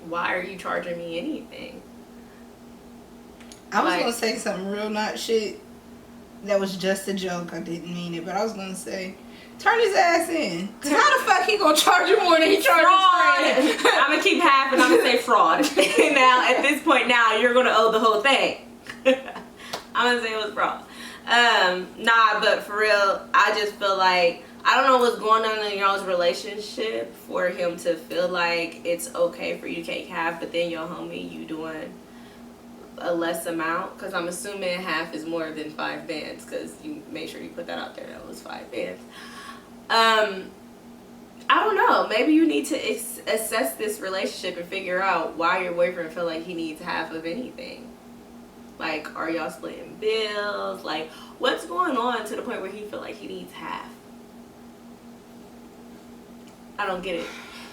why are you charging me anything? I was going to say something real not shit. That was just a joke. I didn't mean it, but I was going to say, turn his ass in. Cause how the fuck he gonna charge you more than he charges his friend? I'm gonna keep half and I'm gonna say fraud. Now, at this point now, you're gonna owe the whole thing. I'm gonna say it was fraud. Nah, but for real, I just feel like, I don't know what's going on in y'all's relationship for him to feel like it's okay for you to take half, but then your homie, you doing a less amount. Because I'm assuming half is more than 5 bands, because you made sure you put that out there, that was 5 bands. I don't know. Maybe you need to assess this relationship and figure out why your boyfriend feel like he needs half of anything. Like, are y'all splitting bills? Like, what's going on to the point where he feel like he needs half? I don't get it.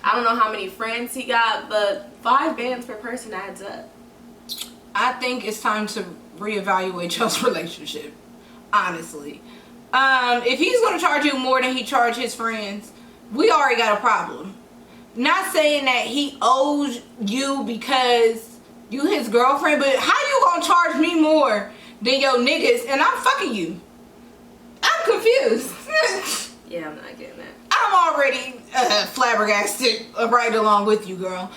I don't know how many friends he got, but 5 bands per person adds up. I think it's time to reevaluate y'all's relationship. Honestly. If he's going to charge you more than he charged his friends, we already got a problem. Not saying that he owes you because you his girlfriend, but how you going to charge me more than your niggas and I'm fucking you? I'm confused. Yeah, I'm not getting that. I'm already flabbergasted right along with you, girl.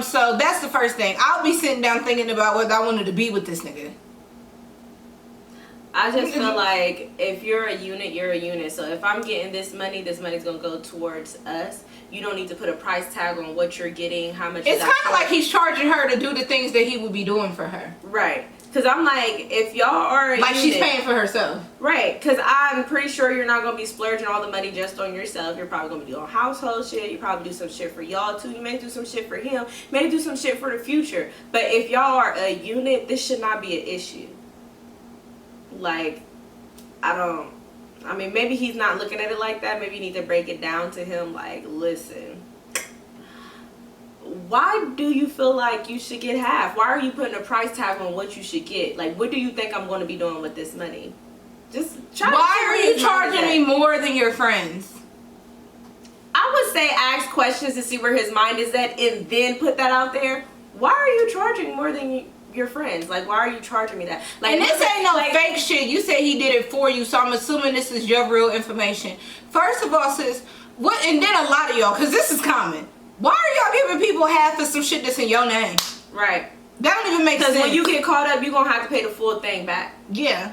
So that's the first thing. I'll be sitting down thinking about whether I wanted to be with this nigga. I just feel like if you're a unit, you're a unit. So if I'm getting this money's going to go towards us. You don't need to put a price tag on what you're getting, how much. It's kind of like he's charging her to do the things that he would be doing for her. Right. Because I'm like, if y'all are a like unit, she's paying for herself. Right. Because I'm pretty sure you're not going to be splurging all the money just on yourself. You're probably going to be doing household shit. You probably do some shit for y'all too. You may do some shit for him. May do some shit for the future. But if y'all are a unit, this should not be an issue. Like, I mean, maybe he's not looking at it like that. Maybe you need to break it down to him like, listen, why do you feel like you should get half? Why are you putting a price tag on what you should get? Like, what do you think I'm going to be doing with this money? Just try. Why are you charging me more than your friends? I would say ask questions to see where his mind is at, and then put that out there. Why are you charging more than your friends? Like, why are you charging me that? Like, and this ain't no fake shit. You said he did it for you, so I'm assuming this is your real information. First of all, sis, what? And then a lot of y'all, because this is common. Why are y'all giving people half of some shit that's in your name? Right. That don't even make sense. Because when you get caught up, you're going to have to pay the full thing back. Yeah.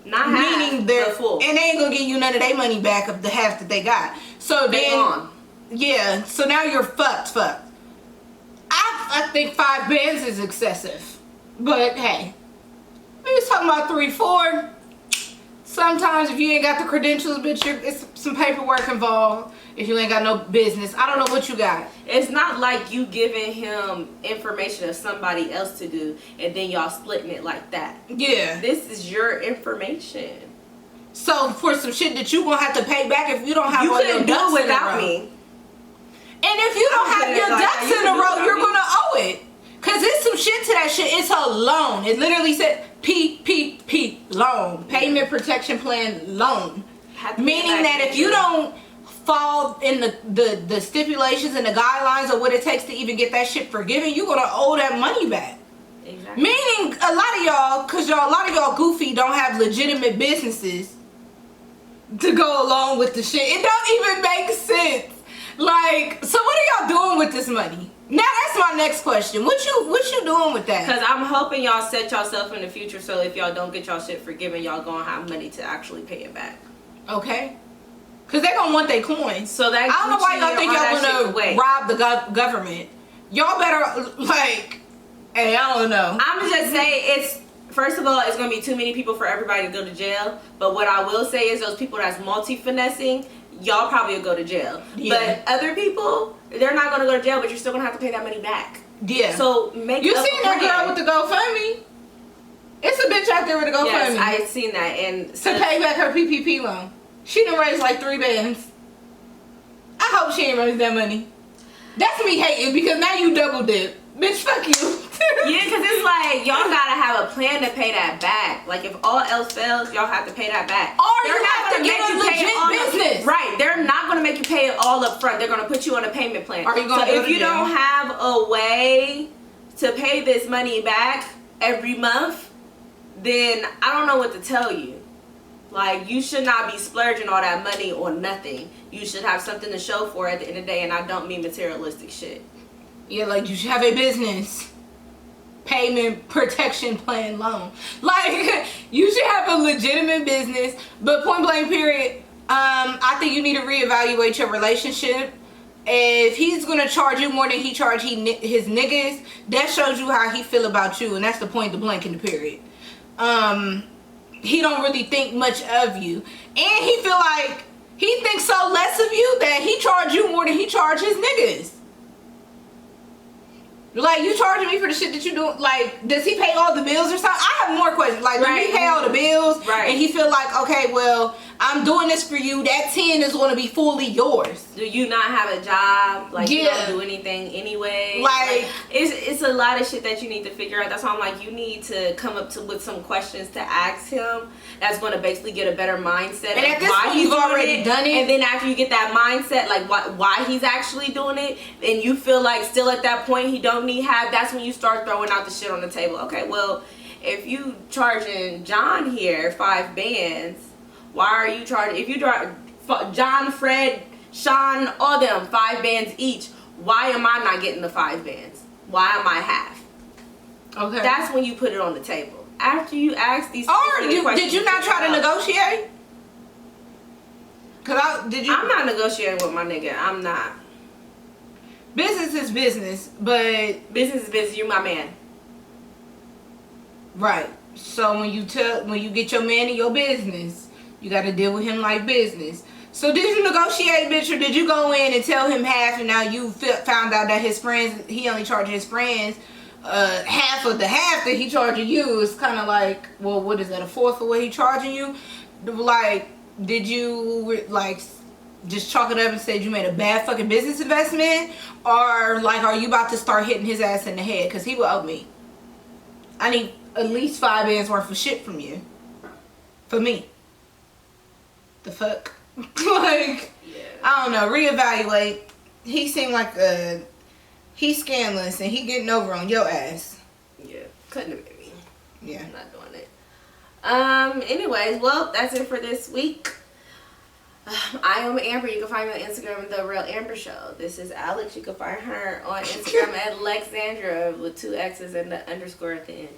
Not half, meaning they're full. And they ain't going to give you none of their money back of the half that they got. So they then, on. Yeah, so now you're fucked. I think 5 bands is excessive. But hey, we was talking about 3, 4. Sometimes if you ain't got the credentials, bitch, it's some paperwork involved. If you ain't got no business, I don't know what you got. It's not like you giving him information of somebody else to do and then y'all splitting it like that. Yeah. This is your information. So for some shit that you gonna have to pay back if you don't have you all your ducks do it in a without row. me. And if you don't have your ducks in a row, you're gonna owe it. Cause it's some shit to that shit. It's a loan. It literally said PPP loan, payment protection plan loan. Meaning that if you don't fall in the stipulations and the guidelines of what it takes to even get that shit forgiven, you're gonna owe that money back. Exactly. Meaning a lot of y'all, cause a lot of y'all goofy don't have legitimate businesses to go along with the shit. It don't even make sense. Like, so what are y'all doing with this money? Now that's my next question. What you doing with that? Because I'm hoping y'all set yourself in the future so if y'all don't get y'all shit forgiven, y'all gonna have money to actually pay it back. Okay. Because they gonna want their coins. So that I don't know why y'all think y'all gonna rob the government. Y'all better, like, hey, I don't know. I'm just say first of all, it's gonna be too many people for everybody to go to jail. But what I will say is those people that's multi-finessing, y'all probably will go to jail. Yeah. But other people, they're not gonna go to jail, but you're still gonna have to pay that money back. Yeah. So make you seen that girl with the GoFundMe? It's a bitch out there with a GoFundMe. Yes, I seen that, and to pay back her PPP loan. She done raised like 3 bands. I hope she ain't raised that money. That's me hating because now you double dip. Bitch, fuck you. Yeah, because it's like, y'all gotta have a plan to pay that back. Like, if all else fails, y'all have to pay that back. Or you have to get a legit business. Right. They're not gonna make you pay it all up front. They're gonna put you on a payment plan. Are you gonna so if you don't have a way to pay this money back every month, then I don't know what to tell you. Like, you should not be splurging all that money on nothing. You should have something to show for it at the end of the day, and I don't mean materialistic shit. Yeah, like you should have a business. Payment protection plan loan. Like, you should have a legitimate business, but point blank period, I think you need to reevaluate your relationship. If he's gonna charge you more than he charged his niggas, that shows you how he feel about you, and that's the point, the blank in the period. He don't really think much of you, and he feel like he thinks so less of you that he charge you more than he charge his niggas. Like, you charging me for the shit that you do. Like, does he pay all the bills or something? I have more questions. Like, right. Does he pay all the bills? Right. And he feel like, okay, well, I'm doing this for you. That 10 is going to be fully yours. Do you not have a job? Like, yeah. You don't do anything anyway? Like it's a lot of shit that you need to figure out. That's why I'm like, you need to come up with some questions to ask him. That's going to basically get a better mindset. And at this point, you've already done it. And then after you get that mindset, like why he's actually doing it, and you feel like still at that point he don't need half, that's when you start throwing out the shit on the table. Okay, well, if you charging John here 5 bands, why are you charging, if you drive John, Fred, Sean, all them 5 bands each, why am I not getting the 5 bands? Why am I half? Okay. That's when you put it on the table. After you ask these questions. Or did you not try to negotiate? I'm not negotiating with my nigga. I'm not. Business is business, but business is business. You my man. Right. So when you get your man in your business, you got to deal with him like business. So did you negotiate, bitch, or did you go in and tell him half, and now you found out that his friends, he only charging his friends half of the half that he charging you? Is kind of like, well, what is that, a fourth of what he charging you? Like, did you like just chalk it up and said you made a bad fucking business investment, or like, are you about to start hitting his ass in the head? Because he will owe me. I need at least 5 bands worth of shit from you. For me. The fuck? Like, Yeah. I don't know. Reevaluate. He seemed like he's scandalous and he getting over on your ass. Yeah. Couldn't have been me. Yeah. I'm not doing it. Anyways, well, that's it for this week. I am Amber. You can find me on Instagram, The Real Amber Show. This is Alex. You can find her on Instagram at Lexandra with 2 X's and the underscore at the end.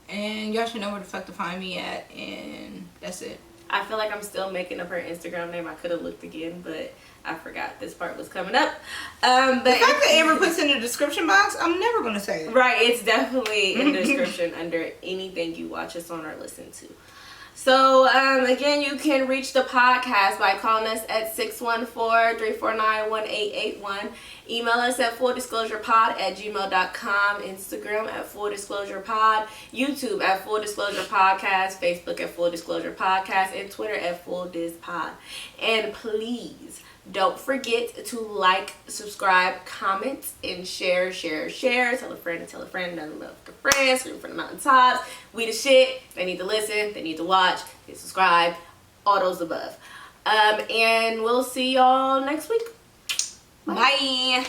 And y'all should know where the fuck to find me at, and that's it. I feel like I'm still making up her Instagram name. I could have looked again, but I forgot this part was coming up. But the fact that Amber puts in the description box, I'm never gonna say it. Right, it's definitely in the description under anything you watch us on or listen to. So, again, you can reach the podcast by calling us at 614-349-1881. Email us at fulldisclosurepod@gmail.com. Instagram at fulldisclosurepod. YouTube at fulldisclosurepodcast. Facebook at fulldisclosurepodcast. And Twitter at fulldizpod. And please don't forget to like, subscribe, comment, and share. Tell a friend, tell a friend, another friend, scream from the mountaintops. We the shit. They need to listen. They need to watch. They subscribe. All those above. And we'll see y'all next week. Bye.